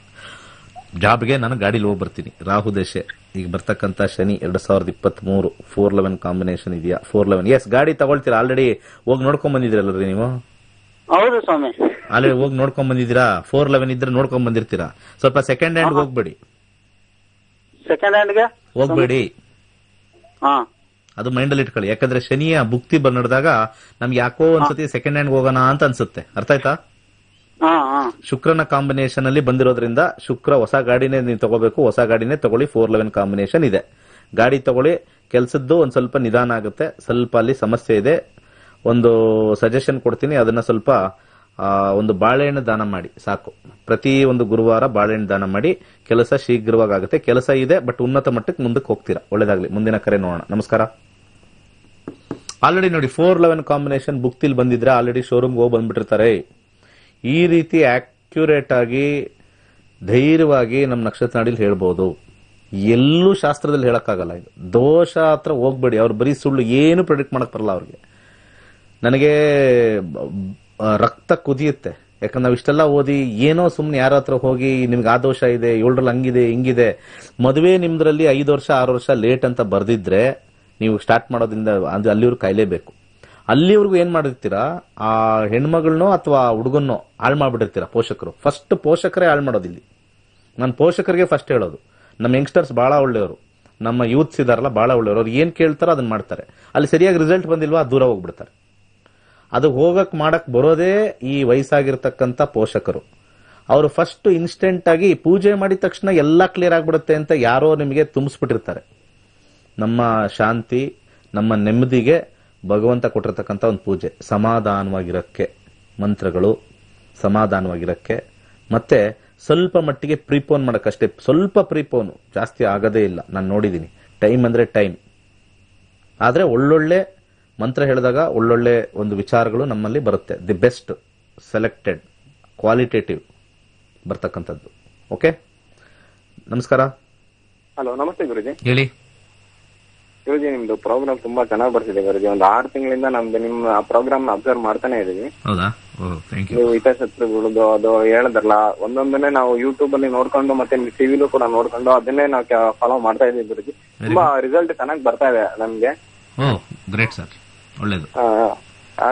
ಜಾಬ್ಗೆ ನಾನು ಗಾಡಿಲಿ ಹೋಗಿ ಬರ್ತೀನಿ. ರಾಹು ದೇಶ ಈಗ ಬರ್ತಕ್ಕಂತ ಶನಿ 2023 411 ಕಾಂಬಿನೇಷನ್ ಇದೆಯಾ? 411. ಎಸ್, ಗಾಡಿ ತಗೊಳ್ತೀರಾ? ಆಲ್ರೆಡಿ ಹೋಗಿ ನೋಡ್ಕೊಂಡ್ ಬಂದಿದ್ದೀರಲ್ರಿ ನೀವು? ಹೌದು ಸ್ವಾಮಿ. ಆಲ್ರೆಡಿ ಹೋಗಿ ನೋಡ್ಕೊಂಡ್ ಬಂದಿದ್ದೀರಾ? 411 ಇದ್ರೆ ನೋಡ್ಕೊಂಡ್ ಬಂದಿರ್ತೀರಾ. ಸ್ವಲ್ಪ ಸೆಕೆಂಡ್ ಹ್ಯಾಂಡ್ ಹೋಗ್ಬೇಡಿ. ಸೆಕೆಂಡ್ ಹ್ಯಾಂಡ್ಗೆ ಹೋಗ್ಬೇಡಿ. ಅದು ಮೈಂಡ್ ಅಲ್ಲಿ ಇಟ್ಕೊಳ್ಳಿ. ಯಾಕಂದ್ರೆ ಶನಿಯ ಭುಕ್ತಿ ನಡೆದಾಗ ನಮ್ಗೆ ಯಾಕೋ ಒಂದ್ಸತಿ ಸೆಕೆಂಡ್ ಹ್ಯಾಂಡ್ ಹೋಗೋಣ ಅಂತ ಅನ್ಸುತ್ತೆ. ಅರ್ಥ ಆಯ್ತಾ? ಶುಕ್ರನ ಕಾಂಬಿನೇಷನ್ ಅಲ್ಲಿ ಬಂದಿರೋದ್ರಿಂದ ಶುಕ್ರ ಹೊಸ ಗಾಡಿನೇ ನೀವು ತಗೋಬೇಕು. ಹೊಸ ಗಾಡಿನೇ ತಗೊಳ್ಳಿ. 411 ಕಾಂಬಿನೇಷನ್ ಇದೆ. ಗಾಡಿ ತಗೊಳ್ಳಿ. ಕೆಲ್ಸದ್ದು ಒಂದ್ ಸ್ವಲ್ಪ ನಿಧಾನ ಆಗುತ್ತೆ. ಸ್ವಲ್ಪ ಅಲ್ಲಿ ಸಮಸ್ಯೆ ಇದೆ. ಒಂದು ಸಜೆಷನ್ ಕೊಡ್ತೀನಿ. ಅದನ್ನ ಸ್ವಲ್ಪ ಒಂದು ಬಾಳೆಹಣ್ಣು ದಾನ ಮಾಡಿ ಸಾಕು. ಪ್ರತಿ ಒಂದು ಗುರುವಾರ ಬಾಳೆಹಣ್ಣು ದಾನ ಮಾಡಿ. ಕೆಲಸ ಶೀಘ್ರವಾಗಿ ಆಗುತ್ತೆ. ಕೆಲಸ ಇದೆ, ಬಟ್ ಉನ್ನತ ಮಟ್ಟಕ್ಕೆ ಮುಂದಕ್ಕೆ ಹೋಗ್ತೀರಾ. ಒಳ್ಳೇದಾಗ್ಲಿ. ಮುಂದಿನ ಕರೆ ನೋಡೋಣ. ನಮಸ್ಕಾರ. ಆಲ್ರೆಡಿ ನೋಡಿ 411 ಕಾಂಬಿನೇಷನ್ ಬುಕ್ತಿಲ್ ಬಂದಿದ್ರೆ ಆಲ್ರೆಡಿ ಶೋರೂಮ್ಗೆ ಹೋಗಿ ಬಂದ್ಬಿಟ್ಟಿರ್ತಾರೆ. ಈ ರೀತಿ ಆಕ್ಯುರೇಟ್ ಆಗಿ ಧೈರ್ಯವಾಗಿ ನಮ್ಮ ನಕ್ಷತ್ರ ನಾಡಿಲಿ ಹೇಳ್ಬೋದು. ಎಲ್ಲೂ ಶಾಸ್ತ್ರದಲ್ಲಿ ಹೇಳಕ್ಕಾಗಲ್ಲ. ಇದು ದೋಷ ಹತ್ರ ಹೋಗ್ಬೇಡಿ. ಅವ್ರು ಬರೀ ಸುಳ್ಳು ಏನು ಪ್ರೆಡಿಕ್ಟ್ ಮಾಡಕ್ ಬರಲ್ಲ ಅವ್ರಿಗೆ. ನನಗೆ ರಕ್ತ ಕುದಿಯುತ್ತೆ. ಯಾಕಂದ್ರೆ ನಾವು ಇಷ್ಟೆಲ್ಲ ಓದಿ ಏನೋ ಸುಮ್ನೆ ಯಾರ ಹತ್ರ ಹೋಗಿ ನಿಮ್ಗೆ ಆ ದೋಷ ಇದೆ, 7ರಲ್ಲಿ ಹಂಗಿದೆ ಹಿಂಗಿದೆ, ಮದುವೆ ನಿಮ್ದ್ರಲ್ಲಿ 5 ವರ್ಷ 6 ವರ್ಷ ಲೇಟ್ ಅಂತ ಬರ್ದಿದ್ರೆ ನೀವು ಸ್ಟಾರ್ಟ್ ಮಾಡೋದ್ರಿಂದ ಅದು ಅಲ್ಲಿವ್ರು ಕಾಯ್ಲೇಬೇಕು. ಅಲ್ಲಿವರೆಗೂ ಏನ್ ಮಾಡಿರ್ತೀರಾ, ಆ ಹೆಣ್ಮಗಳನ್ನೋ ಅಥವಾ ಹುಡುಗನ್ನೋ ಹಾಳು ಮಾಡ್ಬಿಟ್ಟಿರ್ತೀರಾ ಪೋಷಕರು. ಫಸ್ಟ್ ಪೋಷಕರೇ ಹಾಳು ಮಾಡೋದಿಲ್ಲಿ. ನಾನು ಪೋಷಕರಿಗೆ ಫಸ್ಟ್ ಹೇಳೋದು. ನಮ್ಮ ಯಂಗ್ಸ್ಟರ್ಸ್ ಬಹಳ ಒಳ್ಳೆಯವರು, ನಮ್ಮ ಯೂತ್ಸ್ ಇದಾರಲ್ಲ ಬಹಳ ಒಳ್ಳೆಯವರು. ಅವ್ರು ಏನ್ ಕೇಳ್ತಾರೋ ಅದನ್ನ ಮಾಡ್ತಾರೆ. ಅಲ್ಲಿ ಸರಿಯಾಗಿ ರಿಸಲ್ಟ್ ಬಂದಿಲ್ವಾ ದೂರ ಹೋಗ್ಬಿಡ್ತಾರೆ. ಅದು ಹೋಗಕ್ ಮಾಡಕ್ ಬರೋದೇ ಈ ವಯಸ್ಸಾಗಿರ್ತಕ್ಕಂಥ ಪೋಷಕರು. ಅವರು ಫಸ್ಟ್ ಇನ್ಸ್ಟೆಂಟ್ ಆಗಿ ಪೂಜೆ ಮಾಡಿದ ತಕ್ಷಣ ಎಲ್ಲಾ ಕ್ಲಿಯರ್ ಆಗ್ಬಿಡುತ್ತೆ ಅಂತ ಯಾರೋ ನಿಮಗೆ ತುಂಬಿಸ್ಬಿಟ್ಟಿರ್ತಾರೆ. ನಮ್ಮ ಶಾಂತಿ, ನಮ್ಮ ನೆಮ್ಮದಿಗೆ ಭಗವಂತ ಕೊಟ್ಟಿರ್ತಕ್ಕಂಥ ಒಂದು ಪೂಜೆ. ಸಮಾಧಾನವಾಗಿರಕ್ಕೆ ಮಂತ್ರಗಳು, ಸಮಾಧಾನವಾಗಿರಕ್ಕೆ, ಮತ್ತೆ ಸ್ವಲ್ಪ ಮಟ್ಟಿಗೆ ಪ್ರೀಪೋನ್ ಮಾಡಕ್ಕಷ್ಟೇ. ಸ್ವಲ್ಪ ಪ್ರೀಪೋನು, ಜಾಸ್ತಿ ಆಗದೇ ಇಲ್ಲ. ನಾನು ನೋಡಿದ್ದೀನಿ. ಟೈಮ್ ಅಂದ್ರೆ ಟೈಮ್. ಆದ್ರೆ ಒಳ್ಳೊಳ್ಳೆ ಮಂತ್ರ ಹೇಳಿದಾಗ ಒಳ್ಳೊಳ್ಳೆ ಒಂದು ವಿಚಾರಗಳು ನಮ್ಮಲ್ಲಿ ಬರುತ್ತೆ. ದಿ ಬೆಸ್ಟ್ ಸೆಲೆಕ್ಟೆಡ್ ಕ್ವಾಲಿಟೇಟಿವ್ ಬರ್ತಕ್ಕಂಥದ್ದು. ಓಕೆ, ನಮಸ್ಕಾರ. ಹಲೋ, ನಮಸ್ತೆ ಗುರುಜಿ. ಹೇಳಿ ಗುರುಜಿ, ನಿಮ್ದು ಪ್ರೋಗ್ರಾಮ್ ತುಂಬಾ ಚೆನ್ನಾಗಿ ಬರ್ತಿದೆ ಗುರುಜಿ. ಒಂದು 6 ತಿಂಗಳಿಂದ ನಮ್ದು ನಿಮ್ಮ ಪ್ರೋಗ್ರಾಮ್ ಅಬ್ಸರ್ವ್ ಮಾಡ್ತಾನೆ ಇದೀವಿ. ಹೌದಾ? ನೀವು ಹಿತಶತ್ರುಗಳದ್ದು ಅದು ಹೇಳಿದ್ರಲ್ಲ, ಒಂದೊಂದನ್ನೇ ನಾವು ಯೂಟ್ಯೂಬ್ ಅಲ್ಲಿ ನೋಡ್ಕೊಂಡು ಮತ್ತೆ ಟಿವಿಲೂ ಕೂಡ ನೋಡ್ಕೊಂಡು ಅದನ್ನೇ ನಾವು ಫಾಲೋ ಮಾಡ್ತಾ ಇದೀವಿ ಗುರುಜಿ. ತುಂಬಾ ರಿಸಲ್ಟ್ ಚೆನ್ನಾಗಿ ಬರ್ತಾ ಇದೆ ನಮ್ಗೆ. ಗ್ರೇಟ್ ಸರ್, ಒಳ್ಳೇದು.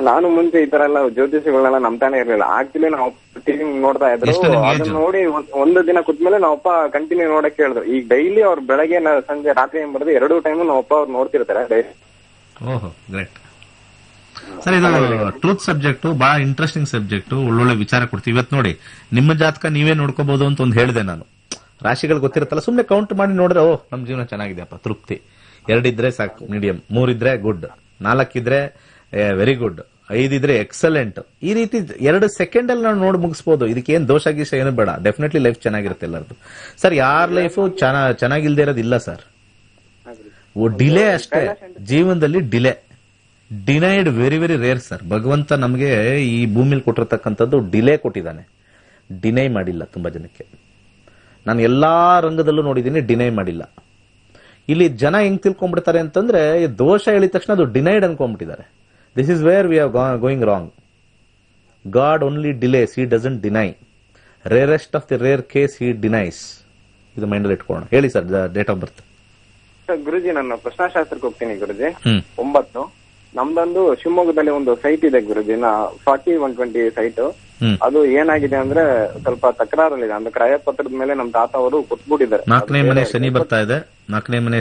ನಾನು ಮುಂಚೆ ಈ ತರ ಎಲ್ಲ ಜ್ಯೋತಿಷಿಗಳನ್ನೆಲ್ಲ ನಂಬ್ತಾನೆ ಇರ್ಲಿಲ್ಲ. ಆಕ್ಚುಲಿ ನಾವು ಟಿವಿ ನೋಡ್ತಾ ಇದ್ರು. ಅದನ್ನ ನೋಡಿ ಒಂದು ದಿನ ಕೂತ್ಮೇಲೆ ನಾವಪ್ಪ ಕಂಟಿನ್ಯೂ ನೋಡಕ್ ಹೇಳಿದ್ರು. ಈಗ ಡೈಲಿ ಅವ್ರು ಬೆಳಗ್ಗೆ ಸಂಜೆ ರಾತ್ರಿ ಏನ್ ಬರೋದು 2 ಟೈಮು ನಾವಪ್ಪ ಅವ್ರು ನೋಡ್ತಿರ್ತಾರೆ ಡೈಲಿ. ಓಹೋ, ಗ್ರೇಟ್ ಸರ್. ಇದು ಟ್ರೂತ್ ಸಬ್ಜೆಕ್ಟ್, ಬಹಳ ಇಂಟ್ರೆಸ್ಟಿಂಗ್ ಸಬ್ಜೆಕ್ಟ್. ಒಳ್ಳೊಳ್ಳೆ ವಿಚಾರ ಕೊಡ್ತೀವಿ. ಇವತ್ತು ನೋಡಿ, ನಿಮ್ಮ ಜಾತಕ ನೀವೇ ನೋಡ್ಕೋಬಹುದು ಅಂತ ಒಂದು ಹೇಳಿದೆ ನಾನು. ರಾಶಿಗಳು ಗೊತ್ತಿರುತ್ತಲ್ಲ, ಸುಮ್ನೆ ಕೌಂಟ್ ಮಾಡಿ ನೋಡ್ರೆ ಓ ನಮ್ ಜೀವನ ಚೆನ್ನಾಗಿದೆಯಪ್ಪ, ತೃಪ್ತಿ. 2 ಇದ್ರೆ ಸಾಕು, ಮೀಡಿಯಂ. 3 ಇದ್ರೆ ಗುಡ್, 4 ಇದ್ರೆ ವೆರಿ ಗುಡ್. 5 ಇದ್ರೆ ಎಕ್ಸಲೆಂಟ್. ಈ ರೀತಿ 2 ಸೆಕೆಂಡ್ ಅಲ್ಲಿ ನಾವು ನೋಡಿ ಮುಗಿಸಬಹುದು. ಇದಕ್ಕೆ ಏನ್ ದೋಷ ಗೀಷ ಏನು ಬೇಡ. ಡೆಫಿನೆಟ್ಲಿ ಲೈಫ್ ಚೆನ್ನಾಗಿರುತ್ತೆ ಎಲ್ಲರದು. ಸರ್, ಯಾರ ಲೈಫು ಚೆನ್ನಾಗಿಲ್ದೇ ಇರೋದಿಲ್ಲ ಸರ್. ಡಿಲೇ ಅಷ್ಟೇ ಜೀವನದಲ್ಲಿ. Denied very very rare sir. ಭಗವಂತ ನಮಗೆ ಈ ಭೂಮಿಲಿ ಕೊಟ್ಟಿರ್ತಕ್ಕಂಥದ್ದು ಡಿಲೇ ಕೊಟ್ಟಿದ್ದಾನೆ, ಡಿನೈ ಮಾಡಿಲ್ಲ. ತುಂಬಾ ಜನಕ್ಕೆ ನಾನು ಎಲ್ಲಾ ರಂಗದಲ್ಲೂ ನೋಡಿದ್ದೀನಿ, ಡಿನೈ ಮಾಡಿಲ್ಲ. ಇಲ್ಲಿ ಜನ ಹೆಂಗ್ ತಿಳ್ಕೊಂಡ್ಬಿಡ್ತಾರೆ ಅಂತಂದ್ರೆ, ದೋಷ ಹೇಳಿದ ತಕ್ಷಣ ಅದು ಡಿನೈಡ್ ಅನ್ಕೊಂಡ್ಬಿಟ್ಟಿದ್ದಾರೆ. This is where we are going wrong. God only delays, he doesn't deny. Rarest of the rare case he denies. ಇದು ಮೈಂಡಲ್ಲಿ ಇಟ್ಕೊಳ್ಳೋಣ. ಹೇಳಿ ಸರ್, ಡೇಟ್ ಆಫ್ ಬರ್ತ್. ಗುರುಜಿ, ನಾನು ಪ್ರಶ್ನಾಶಾಸ್ತ್ರಕ್ಕೆ ಹೋಗ್ತೀನಿ ಗುರುಜಿ. 9 ನಮ್ದೊಂದು ಶಿವಮೊಗ್ಗದಲ್ಲಿ ಒಂದು ಸೈಟ್ ಇದೆ ಗುರುಜಿ, 40-120 ಸೈಟ್. ಅದು ಏನಾಗಿದೆ ಅಂದ್ರೆ ಸ್ವಲ್ಪ ತಕರಾರಲ್ಲಿದೆ. ಅಂದ್ರೆ ಕ್ರಯ ಪತ್ರದ ಮೇಲೆ ನಮ್ ತಾತ ಅವರು ಕೊಟ್ಬಿಟ್ಟಿದ್ದಾರೆ. 4ನೇ ಮನೆ ಶನಿ ಬರ್ತಾ ಇದೆ. 4ನೇ ಮನೆ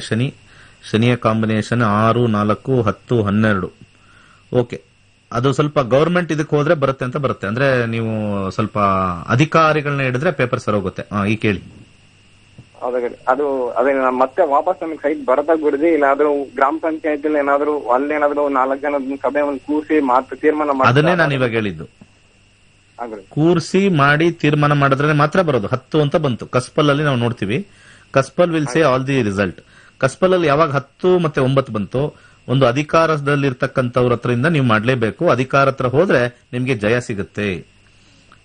ಶನಿಯ ಕಾಂಬಿನೇಷನ್ 6, 4, 10, 12. ಓಕೆ, ಅದು ಸ್ವಲ್ಪ ಗವರ್ಮೆಂಟ್ ಇದಕ್ಕೆ ಹೋದ್ರೆ ಬರುತ್ತೆ ಅಂತ ಬರುತ್ತೆ. ಅಂದ್ರೆ ನೀವು ಸ್ವಲ್ಪ ಅಧಿಕಾರಿಗಳನ್ನ ಹಿಡಿದ್ರೆ ಪೇಪರ್ ಸರೋಗುತ್ತೆ. ಈ ಕೇಳಿ. ಅದು ಅದೇ ಮತ್ತೆ ವಾಪಸ್ ನಮಗೆ ಸೈಟ್ ಬರತಾ ಗುರುಜಿ, ಇಲ್ಲಾದ್ರೂ ಗ್ರಾಮ ಪಂಚಾಯತ್ ಏನಾದ್ರು ಅಲ್ಲೇನಾದ್ರೂ 4 ಜನ ಸಭೆ ಒಂದು ಕೂರಿಸಿ ಮಾತ್ರ ತೀರ್ಮಾನ ಮಾಡಿ. ಅದನ್ನೇ ನಾನು ಇವಾಗ ಹೇಳಿದ್ದು. ಕೂರ್ಸಿ ಮಾಡಿ ತೀರ್ಮಾನ ಮಾಡಿದ್ರೆ ಮಾತ್ರ ಬರೋದು. 10 ಅಂತ ಬಂತು ಕಸ್ಪಲ್ ಅಲ್ಲಿ. ನಾವು ನೋಡ್ತೀವಿ, cuspal will say all the result. Cuspal ಅಲ್ಲಿ ಯಾವಾಗ 10 ಮತ್ತೆ 9 ಬಂತು, ಒಂದು ಅಧಿಕಾರದಲ್ಲಿರ್ತಕ್ಕಂಥವ್ರ ಹತ್ರದಿಂದ ನೀವು ಮಾಡ್ಲೇಬೇಕು. ಅಧಿಕಾರ ಹತ್ರ ಹೋದ್ರೆ ನಿಮ್ಗೆ ಜಯ ಸಿಗುತ್ತೆ.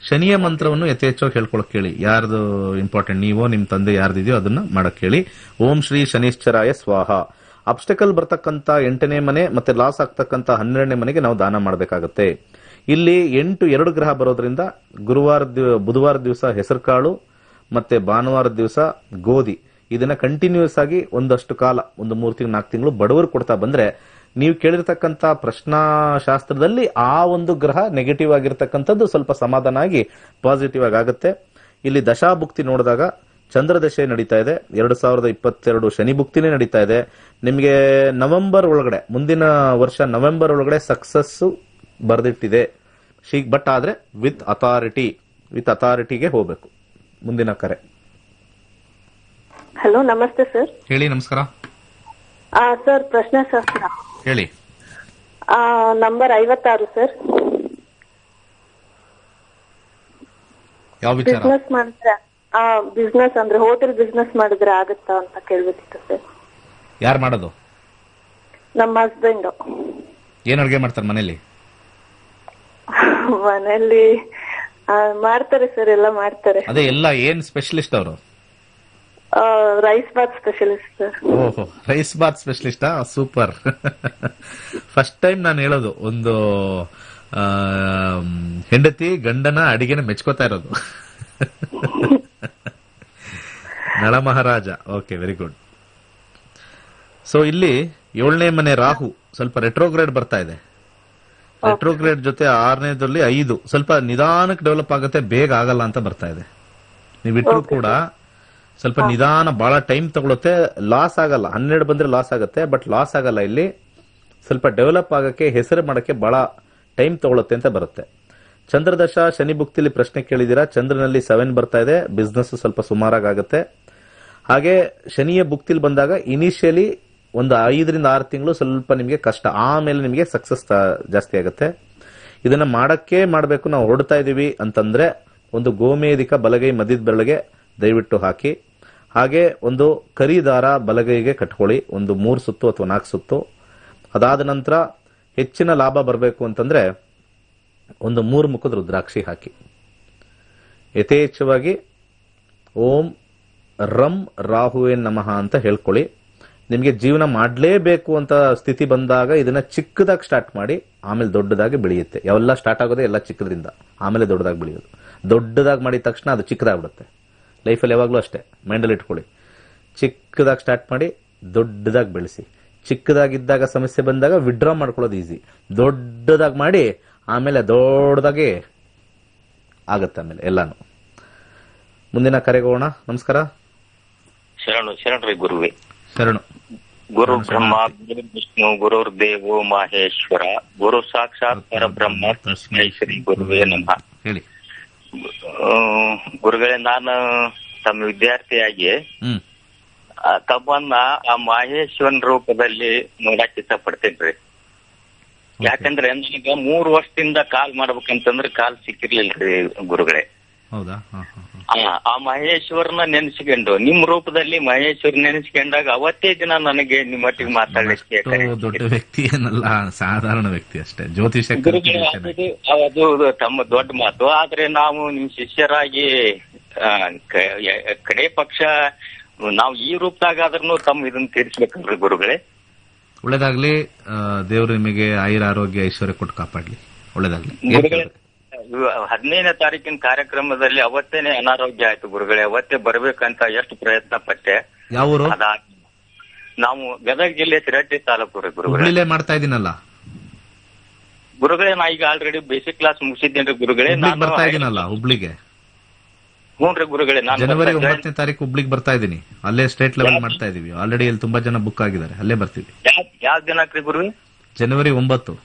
ಶನಿಯ ಮಂತ್ರವನ್ನು ಯಥೇಚ್ಛವಾಗಿ ಹೇಳ್ಕೊಳಕ್ ಕೇಳಿ. ಯಾರ್ದು ಇಂಪಾರ್ಟೆಂಟ್, ನೀವೋ ನಿಮ್ ತಂದೆ ಯಾರ್ದಿದೆಯೋ ಅದನ್ನ ಮಾಡಕ್ ಕೇಳಿ. ಓಂ ಶ್ರೀ ಶನಿಶ್ಚರಾಯ ಸ್ವಾಹ. ಅಬ್ಸ್ಟಕಲ್ ಬರ್ತಕ್ಕಂಥ 8ನೇ ಮನೆ ಮತ್ತೆ ಲಾಸ್ ಆಗ್ತಕ್ಕಂಥ 12ನೇ ಮನೆಗೆ ನಾವು ದಾನ ಮಾಡಬೇಕಾಗತ್ತೆ. ಇಲ್ಲಿ 2 ಗ್ರಹ ಬರೋದ್ರಿಂದ ಬುಧವಾರ ದಿವಸ ಹೆಸರುಕಾಳು ಮತ್ತೆ ಭಾನುವಾರ ದಿವಸ ಗೋಧಿ, ಇದನ್ನ ಕಂಟಿನ್ಯೂಸ್ ಆಗಿ ಒಂದಷ್ಟು ಕಾಲ, ಒಂದು 3-4 ತಿಂಗಳು ಬಡವರು ಕೊಡ್ತಾ ಬಂದ್ರೆ, ನೀವು ಕೇಳಿರ್ತಕ್ಕಂಥ ಪ್ರಶ್ನಾಶಾಸ್ತ್ರದಲ್ಲಿ ಆ ಒಂದು ಗ್ರಹ ನೆಗೆಟಿವ್ ಆಗಿರ್ತಕ್ಕಂಥದ್ದು ಸ್ವಲ್ಪ ಸಮಾಧಾನ ಆಗಿ ಪಾಸಿಟಿವ್ ಆಗಿ ಆಗುತ್ತೆ. ಇಲ್ಲಿ ದಶಾಭುಕ್ತಿ ನೋಡಿದಾಗ ಚಂದ್ರ ದಶೆ ನಡೀತಾ ಇದೆ. 2022 ಶನಿ ಭುಕ್ತಿನೇ ನಡೀತಾ ಇದೆ. ನಿಮಗೆ ನವೆಂಬರ್ ಒಳಗಡೆ, ಮುಂದಿನ ವರ್ಷ ನವೆಂಬರ್ ಒಳಗಡೆ ಸಕ್ಸಸ್ ಬರ್ದಿಟ್ಟಿದೆ. ಬಟ್ ಆದ್ರೆ ವಿತ್ ಅಥಾರಿಟಿಗೆ ಹೋಗ್ಬೇಕು. ಮುಂದಿನ ಕರೆ. ಹಲೋ, ನಮಸ್ತೆ ಸರ್. ಹೇಳಿ. ನಮಸ್ಕಾರ ಸರ್. ಪ್ರಶ್ನಾಶಾಸ್ತ್ರ ಹೇಳಿ. Number 56 sir. ಯಾವ ವಿಚಾರ? ಬಿಸ್ನೆಸ್ ಮಾಡಿದ್ರೆ, ಬಿಸ್ನೆಸ್ ಅಂದ್ರೆ ಹೋಟೆಲ್ ಬಿಸ್ನೆಸ್ ಮಾಡಿದ್ರೆ ಆಗುತ್ತಾ ಅಂತ ಕೇಳ್ಬೇಕಿತ್ತು ಸರ್. ಯಾರು ಮಾಡೋದು? ನಮ್ಮ ಹಸ್ಬೆಂಡ್. ಏನ್ ಅಡ್ಗೆ ಮಾಡ್ತಾರೆ ಮನೇಲಿ? ಮನೇಲಿ ಮಾಡ್ತಾರೆ ಸರ್, ಎಲ್ಲ ಮಾಡ್ತಾರೆ. ಅದೇ ಎಲ್ಲ ಏನ್ ಸ್ಪೆಷಲಿಸ್ಟ್ ಅವರು? Rice bath specialist sir. ಓಹೋ, ರೈಸ್ ಬಾತ್ ಸ್ಪೆಷಲಿಸ್ಟಾ? ಸೂಪರ್. ಫಸ್ಟ್ ಟೈಮ್ ನಾನು ಹೇಳೋದು, ಒಂದು ಹೆಂಡತಿ ಗಂಡನ ಅಡಿಗೆನ ಮೆಚ್ಕೋತಾ ಇರೋದು. Nala Maharaja. Okay, very good. So ಇಲ್ಲಿ 7ನೇ ಮನೆ ರಾಹು ಸ್ವಲ್ಪ ರೆಟ್ರೋಗ್ರೇಡ್ ಬರ್ತಾ ಇದೆ. ರೆಟ್ರೋಗ್ರೇಡ್ ಜೊತೆ 6ನೇದಲ್ಲಿ 5 ಸ್ವಲ್ಪ ನಿಧಾನಕ್ಕೆ ಡೆವಲಪ್ ಆಗುತ್ತೆ, ಬೇಗ ಆಗಲ್ಲ ಅಂತ ಬರ್ತಾ ಇದೆ. ನೀವು ಇಟ್ಟರು ಕೂಡ ಸ್ವಲ್ಪ ನಿಧಾನ, ಬಹಳ ಟೈಮ್ ತಗೊಳುತ್ತೆ. ಲಾಸ್ ಆಗಲ್ಲ. 12 ಬಂದ್ರೆ ಲಾಸ್ ಆಗುತ್ತೆ, ಬಟ್ ಲಾಸ್ ಆಗಲ್ಲ. ಇಲ್ಲಿ ಸ್ವಲ್ಪ ಡೆವಲಪ್ ಆಗಕ್ಕೆ, ಹೆಸರು ಮಾಡಕ್ಕೆ ಬಹಳ ಟೈಮ್ ತಗೊಳುತ್ತೆ ಅಂತ ಬರುತ್ತೆ. ಚಂದ್ರದಶ ಶನಿ ಭುಕ್ತಿಲಿ ಪ್ರಶ್ನೆ ಕೇಳಿದೀರಾ. ಚಂದ್ರನಲ್ಲಿ 7 ಬರ್ತಾ ಇದೆ. ಬಿಸ್ನೆಸ್ ಸ್ವಲ್ಪ ಸುಮಾರಾಗಿ ಆಗುತ್ತೆ. ಹಾಗೆ ಶನಿಯ ಭುಕ್ತಿಲಿ ಬಂದಾಗ ಇನಿಷಿಯಲಿ ಒಂದು 5 ರಿಂದ 6 ತಿಂಗಳು ಸ್ವಲ್ಪ ನಿಮಗೆ ಕಷ್ಟ, ಆಮೇಲೆ ನಿಮಗೆ ಸಕ್ಸಸ್ ಜಾಸ್ತಿ ಆಗುತ್ತೆ. ಇದನ್ನ ಮಾಡಬೇಕು, ನಾವು ಹೊರಡ್ತಾ ಇದೀವಿ ಅಂತಂದ್ರೆ ಒಂದು ಗೋಮೇಧಿಕ ಬಲಗೈ ಮಧ್ಯದ ಬೆರಳಿಗೆ ದಯವಿಟ್ಟು ಹಾಕಿ. ಹಾಗೆ ಒಂದು ಕರಿ ದಾರ ಬಲಗೈಗೆ ಕಟ್ಕೊಳ್ಳಿ, ಒಂದು 3 ಸುತ್ತು ಅಥವಾ 4 ಸುತ್ತು. ಅದಾದ ನಂತರ ಹೆಚ್ಚಿನ ಲಾಭ ಬರಬೇಕು ಅಂತಂದ್ರೆ ಒಂದು 3 ಮುಖದ ರುದ್ರಾಕ್ಷಿ ಹಾಕಿ. ಯಥೇಚ್ಛವಾಗಿ ಓಂ ರಂ ರಾಹುವೇ ನಮಃ ಅಂತ ಹೇಳ್ಕೊಳ್ಳಿ. ನಿಮಗೆ ಜೀವನ ಮಾಡಲೇಬೇಕು ಅಂತ ಸ್ಥಿತಿ ಬಂದಾಗ ಇದನ್ನ ಚಿಕ್ಕದಾಗಿ ಸ್ಟಾರ್ಟ್ ಮಾಡಿ, ಆಮೇಲೆ ದೊಡ್ಡದಾಗಿ ಬೆಳೆಯುತ್ತೆ. ಎಲ್ಲ ಸ್ಟಾರ್ಟ್ ಆಗೋದೇ ಎಲ್ಲ ಚಿಕ್ಕದ್ರಿಂದ, ಆಮೇಲೆ ದೊಡ್ಡದಾಗಿ ಬೆಳೆಯೋದು. ದೊಡ್ಡದಾಗಿ ಮಾಡಿದ ತಕ್ಷಣ ಅದು ಚಿಕ್ಕದಾಗ್ಬಿಡುತ್ತೆ. ಲೈಫಲ್ಲಿ ಯಾವಾಗಲೂ ಅಷ್ಟೇ, ಮೈಂಡಲ್ಲಿ ಇಟ್ಕೊಳ್ಳಿ. ಚಿಕ್ಕದಾಗಿ ಸ್ಟಾರ್ಟ್ ಮಾಡಿ ದೊಡ್ಡದಾಗಿ ಬೆಳೆಸಿ. ಚಿಕ್ಕದಾಗಿದ್ದಾಗ ಸಮಸ್ಯೆ ಬಂದಾಗ ವಿಡ್ರಾ ಮಾಡ್ಕೊಳ್ಳೋದು ಈಸಿ. ದೊಡ್ಡದಾಗಿ ಮಾಡಿ ಆಮೇಲೆ ದೊಡ್ಡದಾಗಿ ಆಗತ್ತೆ ಆಮೇಲೆ ಎಲ್ಲಾನು. ಮುಂದಿನ ಕರೆಗೆ ಹೋಗೋಣ. ನಮಸ್ಕಾರ. ಶರಣು ಗುರುವೇ. ಶರಣು. ಗುರು ಬ್ರಹ್ಮ ಗುರು ವಿಷ್ಣು ಗುರುರ್ ದೇವೋ ಮಹೇಶ್ವರ ಗುರು ಸಾಕ್ಷಾತ್ ಪರಬ್ರಹ್ಮ ತಸ್ಮೈ ಶ್ರೀ ಗುರುವೇ ನಮಃ. ಹೇಳಿ. ಗುರುಗಳೇ, ನಾನು ತಮ್ಮ ವಿದ್ಯಾರ್ಥಿಯಾಗಿ ತಮ್ಮನ್ನ ಆ ಮಹೇಶ್ವರನ್ ರೂಪದಲ್ಲಿ ನೋಡಕ್ ಇಷ್ಟಪಡ್ತೇನ್ರಿ. ಯಾಕಂದ್ರೆ ನನಗೆ 3 ವರ್ಷದಿಂದ ಕಾಲ್ ಮಾಡ್ಬೇಕಂತಂದ್ರೆ ಕಾಲ್ ಸಿಕ್ಕಿರ್ಲಿಲ್ರಿ ಗುರುಗಳೇ. ಹೌದಾ? ಆ ಮಹೇಶ್ವರನ ನೆನೆಸ್ಕೊಂಡು ನಿಮ್ ರೂಪದಲ್ಲಿ ಮಹೇಶ್ವರ್ ನೆನೆಸ್ಕೊಂಡಾಗ ಅವತ್ತೇ ದಿನ ನನಗೆ ನಿಮ್ಮೊಟ್ಟಿಗೆ ಮಾತಾಡ್ಲಿಕ್ಕೆ ದೊಡ್ಡ ವ್ಯಕ್ತಿ ಏನಲ್ಲ, ಸಾಧಾರಣ ವ್ಯಕ್ತಿ ಅಷ್ಟೇ. ಜ್ಯೋತಿಷ ಅದು ತಮ್ಮ ದೊಡ್ಡ ಮಾತು. ಆದ್ರೆ ನಾವು ನಿಮ್ ಶಿಷ್ಯರಾಗಿ ಕಡೆ ಪಕ್ಷ ನಾವು ಈ ರೂಪದಾಗ ಆದ್ರೂ ತಮ್ಮ ಇದನ್ನ ತೀರಿಸ್ಬೇಕಲ್ರಿ ಗುರುಗಳೇ. ಒಳ್ಳೇದಾಗ್ಲಿ. ದೇವ್ರು ನಿಮಗೆ ಆಯುರ ಆರೋಗ್ಯ ಐಶ್ವರ್ಯ ಕೊಟ್ಟು ಕಾಪಾಡ್ಲಿ. ಒಳ್ಳೇದಾಗ್ಲಿ. 15ನೇ ತಾರೀಕಿನ ಕಾರ್ಯಕ್ರಮದಲ್ಲಿ ಅವತ್ತೇನೆ ಅನಾರೋಗ್ಯ ಆಯ್ತು ಗುರುಗಳೇ. ಅವತ್ತೇ ಬರ್ಬೇಕಂತ ಎಷ್ಟು ಪ್ರಯತ್ನ ಪಟ್ಟೆ. ಯಾವ ಊರು? ನಾವು ಗದಗ ಜಿಲ್ಲೆ ತಿರಟ್ಟಿ ತಾಲೂಕು ಗುರುಗಳೇ. ಹುಬ್ಳಿಲೇ ಮಾಡ್ತಾ ಇದೀನಲ್ಲ ಗುರುಗಳೇ. ನಾ ಈಗ ಆಲ್ರೆಡಿ ಬೇಸಿಕ್ ಕ್ಲಾಸ್ ಮುಗಿಸಿದ್ದೇನ್ರಿ ಗುರುಗಳೇ. ನಾನು ಬರ್ತಾ ಇದೀನಲ್ಲ ಹುಬ್ಳಿಗೆ. ಹ್ಞೂನ್ರಿ ಗುರುಗಳೇ. ನಾನು ಜನವರಿ 9ನೇ ತಾರೀಕು ಹುಬ್ಳಿಗೆ ಬರ್ತಾ ಇದೀನಿ. ಅಲ್ಲೇ ಸ್ಟೇಟ್ ಲೆವೆಲ್ ಮಾಡ್ತಾ ಇದೀವಿ. ಆಲ್ರೆಡಿ ಇಲ್ಲಿ ತುಂಬಾ ಜನ ಬುಕ್ ಆಗಿದ್ದಾರೆ. ಅಲ್ಲೇ ಬರ್ತೀವಿ. ಯಾವ ದಿನಾಕ್ರಿ ಗುರು? ಜನವರಿ 9.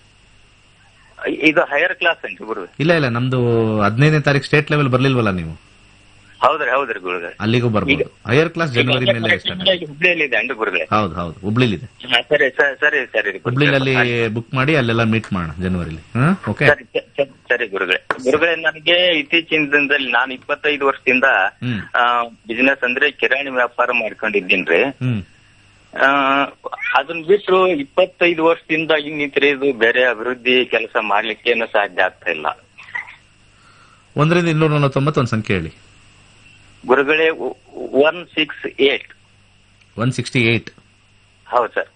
ಇದು ಹೈಯರ್ ಕ್ಲಾಸ್ ಏನ್ರಿ ಗುರು? ಇಲ್ಲ, ನಮ್ದು 15ನೇ ತಾರೀಕು ಸ್ಟೇಟ್ ಲೆವೆಲ್ ಬರ್ಲಿಲ್ವಲ್ಲ ನೀವು? ಹೌದ್ರಿ ಗುರುಗಳೇ. ಅಲ್ಲಿಗೂ ಬರ್ಬೋದು. ಹೈಯರ್ ಕ್ಲಾಸ್ ಜನವರಿ ಮೇಲೆ ಹುಬ್ಳಿಯಲ್ಲಿ ಇದೆ ಅಂದ್ರಿ ಗುರುಗಳೇ? ಹೌದು, ಹುಬ್ಳಿಲಿದೆ. ಸರಿ ಹುಬ್ಳಿಲಿ ಬುಕ್ ಮಾಡಿ ಅಲ್ಲೆಲ್ಲ ಮೀಟ್ ಮಾಡೋಣ ಜನವರಿಲಿ. ಓಕೆ, ಸರಿ ಗುರುಗಳೇ. ನನಗೆ ಇತ್ತೀಚಿನ ದಿನದಲ್ಲಿ ನಾನು 25 ವರ್ಷದಿಂದ ಬಿಸಿನೆಸ್ ಅಂದ್ರೆ ಕಿರಾಣಿ ವ್ಯಾಪಾರ ಮಾಡ್ಕೊಂಡಿದ್ದೀನ್ರಿ. ಅದನ್ನ ಬಿಟ್ಟು 25 ವರ್ಷದಿಂದ ಇನ್ನಿತರೆದು ಬೇರೆ ಅಭಿವೃದ್ಧಿ ಕೆಲಸ ಮಾಡ್ಲಿಕ್ಕೇನು ಸಾಧ್ಯ ಆಗ್ತಾ ಇಲ್ಲ. 1ರಿಂದ 249 ಒಂದು ಸಂಖ್ಯೆ ಹೇಳಿ ಗುರುಗಳೇ. 168. 168. ಹೌದು ಸರ್.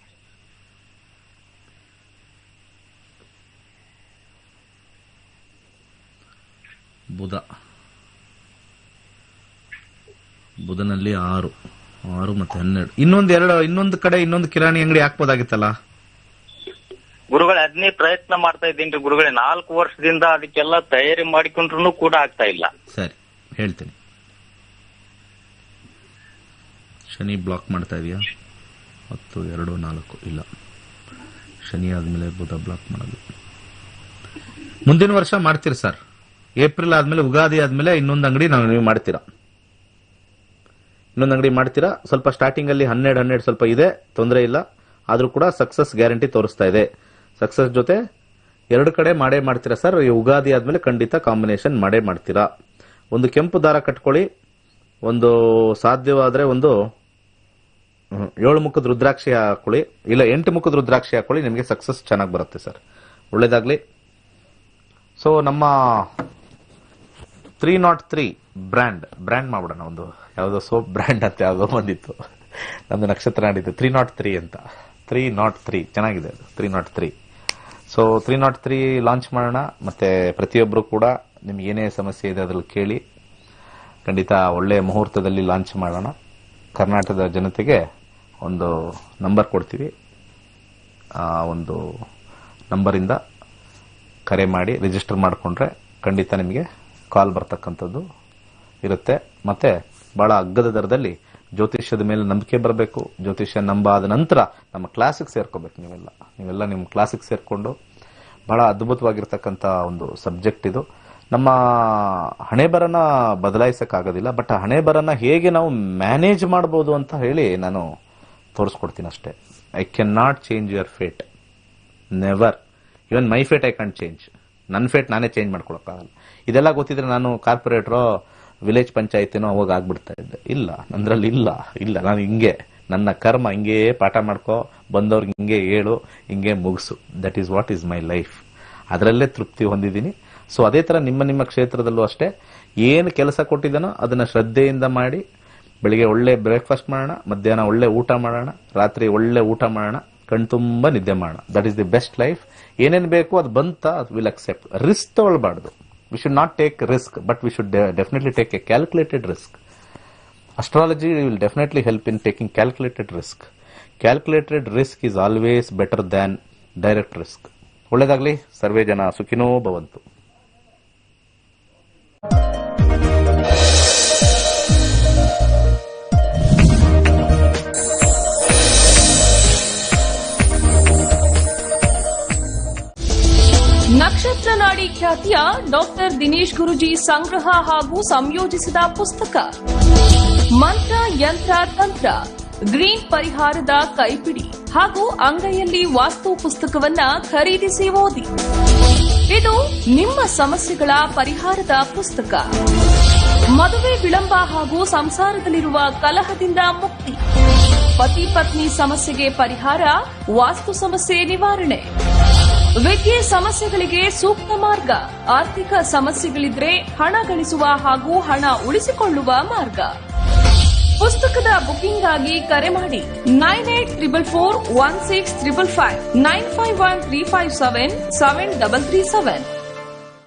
ಬುಧನಲ್ಲಿ 6 ಮತ್ತೆ 12. ಇನ್ನೊಂದು ಕಡೆ ಇನ್ನೊಂದು ಕಿರಾಣಿ ಅಂಗಡಿ ಹಾಕ್ಬೋದಾಗಿತ್ತಲ್ಲ ಗುರುಗಳೇ. ಅದನ್ನೇ ಪ್ರಯತ್ನ ಮಾಡ್ತಾ ಇದ್ದೀನಿ ಗುರುಗಳೇ. 4 ವರ್ಷದಿಂದ ಅದಕ್ಕೆಲ್ಲ ತಯಾರಿ ಮಾಡಿಕೊಂಡ್ರು ಕೂಡ ಆಗ್ತಾ ಇಲ್ಲ. ಸರಿ, ಹೇಳ್ತೀನಿ. ಶನಿ ಬ್ಲಾಕ್ ಮಾಡ್ತಾ ಇದೆಯಾ? 10, 2, 4 ಇಲ್ಲ. ಶನಿ ಆದ್ಮೇಲೆ ಬುಧ ಬ್ಲಾಕ್ ಮಾಡೋದು. ಮುಂದಿನ ವರ್ಷ ಮಾಡ್ತೀರಿ ಸರ್. ಏಪ್ರಿಲ್ ಆದ್ಮೇಲೆ, ಉಗಾದಿ ಆದ್ಮೇಲೆ ಇನ್ನೊಂದು ಅಂಗಡಿ ನೀವು ಮಾಡ್ತೀರಾ. ಇನ್ನೊಂದು ಅಂಗಡಿ ಮಾಡ್ತೀರಾ. ಸ್ವಲ್ಪ ಸ್ಟಾರ್ಟಿಂಗ್ ಅಲ್ಲಿ 12 ಸ್ವಲ್ಪ ಇದೆ, ತೊಂದರೆ ಇಲ್ಲ. ಆದ್ರೂ ಕೂಡ ಸಕ್ಸಸ್ ಗ್ಯಾರಂಟಿ ತೋರಿಸ್ತಾ ಇದೆ. ಸಕ್ಸಸ್ ಜೊತೆ 2 ಕಡೆ ಮಾಡೇ ಮಾಡ್ತೀರಾ ಸರ್. ಉಗಾದಿ ಆದ್ಮೇಲೆ ಖಂಡಿತ ಕಾಂಬಿನೇಷನ್ ಮಾಡೇ ಮಾಡ್ತೀರಾ. ಒಂದು ಕೆಂಪು ದಾರ ಕಟ್ಕೊಳ್ಳಿ. ಒಂದು ಸಾಧ್ಯವಾದ್ರೆ ಒಂದು 7 ಮುಖದ ರುದ್ರಾಕ್ಷಿ ಹಾಕೊಳ್ಳಿ. ಇಲ್ಲ 8 ಮುಖದ ರುದ್ರಾಕ್ಷಿ ಹಾಕೊಳ್ಳಿ. ನಿಮಗೆ ಸಕ್ಸಸ್ ಚೆನ್ನಾಗಿ ಬರುತ್ತೆ ಸರ್. ಒಳ್ಳೇದಾಗ್ಲಿ. ಸೊ ನಮ್ಮ 303 ಬ್ರ್ಯಾಂಡ್ ಮಾಡ್ಬಿಡೋಣ. ಒಂದು ಯಾವುದೋ ಸೋಪ್ ಬ್ರ್ಯಾಂಡ್ ಅಂತ ಯಾವುದೋ ಬಂದಿತ್ತು, ನಮ್ದು ನಕ್ಷತ್ರ ನಾಡಿದ್ದು 303 ಅಂತ. 303 ಚೆನ್ನಾಗಿದೆ ಅದು. 303. ಸೊ 303 ಲಾಂಚ್ ಮಾಡೋಣ. ಮತ್ತೆ ಪ್ರತಿಯೊಬ್ಬರು ಕೂಡ ನಿಮ್ಗೆ ಏನೇ ಸಮಸ್ಯೆ ಇದೆ ಅದ್ರಲ್ಲಿ ಕೇಳಿ. ಖಂಡಿತ ಒಳ್ಳೆ ಮುಹೂರ್ತದಲ್ಲಿ ಲಾಂಚ್ ಮಾಡೋಣ. ಕರ್ನಾಟಕದ ಜನತೆಗೆ ಒಂದು ನಂಬರ್ ಕೊಡ್ತೀವಿ. ಆ ಒಂದು ನಂಬರಿಂದ ಕರೆ ಮಾಡಿ ರಿಜಿಸ್ಟರ್ ಮಾಡಿಕೊಂಡ್ರೆ ಖಂಡಿತ ನಿಮಗೆ ಕಾಲ್ ಬರ್ತಕ್ಕಂಥದ್ದು ಇರುತ್ತೆ. ಮತ್ತೆ ಬಹಳ ಅಗ್ಗದ ದರದಲ್ಲಿ ಜ್ಯೋತಿಷ್ಯದ ಮೇಲೆ ನಂಬಿಕೆ ಬರಬೇಕು. ಜ್ಯೋತಿಷ್ಯ ನಂಬಾದ ನಂತರ ನಮ್ಮ ಕ್ಲಾಸಿಗೆ ಸೇರ್ಕೋಬೇಕು. ನೀವೆಲ್ಲ ನಿಮ್ಮ ಕ್ಲಾಸಿಗೆ ಸೇರ್ಕೊಂಡು ಬಹಳ ಅದ್ಭುತವಾಗಿರ್ತಕ್ಕಂಥ ಒಂದು ಸಬ್ಜೆಕ್ಟ್ ಇದು. ನಮ್ಮ ಹಣೆ ಬರನ ಬದಲಾಯಿಸಕ್ಕಾಗೋದಿಲ್ಲ, ಬಟ್ ಆ ಹಣೆ ಬರನ ಹೇಗೆ ನಾವು ಮ್ಯಾನೇಜ್ ಮಾಡ್ಬೋದು ಅಂತ ಹೇಳಿ ನಾನು ತೋರಿಸ್ಕೊಡ್ತೀನಿ ಅಷ್ಟೇ. I can not change your fate, never. Even my fate I can change. ನನ್ನ ಫೇಟ್ ನಾನೇ ಚೇಂಜ್ ಮಾಡ್ಕೊಳಕ್ಕಾಗಲ್ಲ. ಇದೆಲ್ಲ ಗೊತ್ತಿದ್ರೆ ನಾನು ಕಾರ್ಪೊರೇಟ್ರೋ ವಿಲೇಜ್ ಪಂಚಾಯತಿನೋ ಅವಾಗ ಆಗ್ಬಿಡ್ತಾ ಇದ್ದೆ. ಇಲ್ಲ, ನಂದ್ರಲ್ಲಿ ಇಲ್ಲ. ನಾನು ಹಿಂಗೆ, ನನ್ನ ಕರ್ಮ ಹಿಂಗೆ ಪಾಠ ಮಾಡ್ಕೋ, ಬಂದವ್ರಿಗೆ ಹಿಂಗೆ ಹೇಳು, ಹಿಂಗೆ ಮುಗಿಸು. That is what is my life. ಅದರಲ್ಲೇ ತೃಪ್ತಿ ಹೊಂದಿದ್ದೀನಿ. ಸೊ ಅದೇ ತರ ನಿಮ್ಮ ಕ್ಷೇತ್ರದಲ್ಲೂ ಅಷ್ಟೇ ಏನು ಕೆಲಸ ಕೊಟ್ಟಿದ್ದಾನೋ ಅದನ್ನ ಶ್ರದ್ಧೆಯಿಂದ ಮಾಡಿ. ಬೆಳಿಗ್ಗೆ ಒಳ್ಳೆ ಬ್ರೇಕ್ಫಾಸ್ಟ್ ಮಾಡೋಣ, ಮಧ್ಯಾಹ್ನ ಒಳ್ಳೆ ಊಟ ಮಾಡೋಣ, ರಾತ್ರಿ ಒಳ್ಳೆ ಊಟ ಮಾಡೋಣ, ಕಣ್ತುಂಬ ನಿದ್ದೆ ಮಾಡೋಣ. That is the best life. ಏನೇನು ಬೇಕು ಅದು ಬಂತ, ಅದು ವಿಲ್ ಅಕ್ಸೆಪ್ಟ್. ರಿಸ್ಕ್ ತಗೊಳ್ಬಾರ್ದು. We should not take risk, but we should definitely take a calculated risk. Astrology will definitely help in taking calculated risk. Calculated risk is always better than direct risk. ಒಳ್ಳೆದಾಗ್ಲಿ. ಸರ್ವೇ ಜನ ಸುಖಿನೋ ಭವಂತು. ನಕ್ಷತ್ರ ನಾಡಿ ಖ್ಯಾತಿಯ doctor Dinesh ಗುರುಜಿ ಸಂಗ್ರಹ ಹಾಗೂ ಸಂಯೋಜಿಸಿದ ಪುಸ್ತಕ ಮಂತ್ರ ಯಂತ್ರ ತಂತ್ರ ಗ್ರೀನ್ ಪರಿಹಾರದ ಕೈಪಿಡಿ ಹಾಗೂ ಅಂಗೈಯಲ್ಲಿ ವಾಸ್ತು ಪುಸ್ತಕವನ್ನ ಖರೀದಿಸಿ ಓದಿ. ಇದು ನಿಮ್ಮ ಸಮಸ್ಯೆಗಳ ಪರಿಹಾರದ ಪುಸ್ತಕ. ಮದುವೆ ವಿಳಂಬ ಹಾಗೂ ಸಂಸಾರದಲ್ಲಿರುವ ಕಲಹದಿಂದ ಮುಕ್ತಿ, ಪತಿ ಪತ್ನಿ ಸಮಸ್ಯೆಗೆ ಪರಿಹಾರ, ವಾಸ್ತು ಸಮಸ್ಯೆ ನಿವಾರಣೆ, ವಿದ್ಯೆ ಸಮಸ್ಯೆಗಳಿಗೆ ಸೂಕ್ತ ಮಾರ್ಗ, ಆರ್ಥಿಕ ಸಮಸ್ಯೆಗಳಿದ್ರೆ ಹಣ ಗಳಿಸುವ ಹಾಗೂ ಹಣ ಉಳಿಸಿಕೊಳ್ಳುವ ಮಾರ್ಗ. ಪುಸ್ತಕದ ಬುಕಿಂಗ್ ಆಗಿ ಕರೆ ಮಾಡಿ 9844416555 9513577337.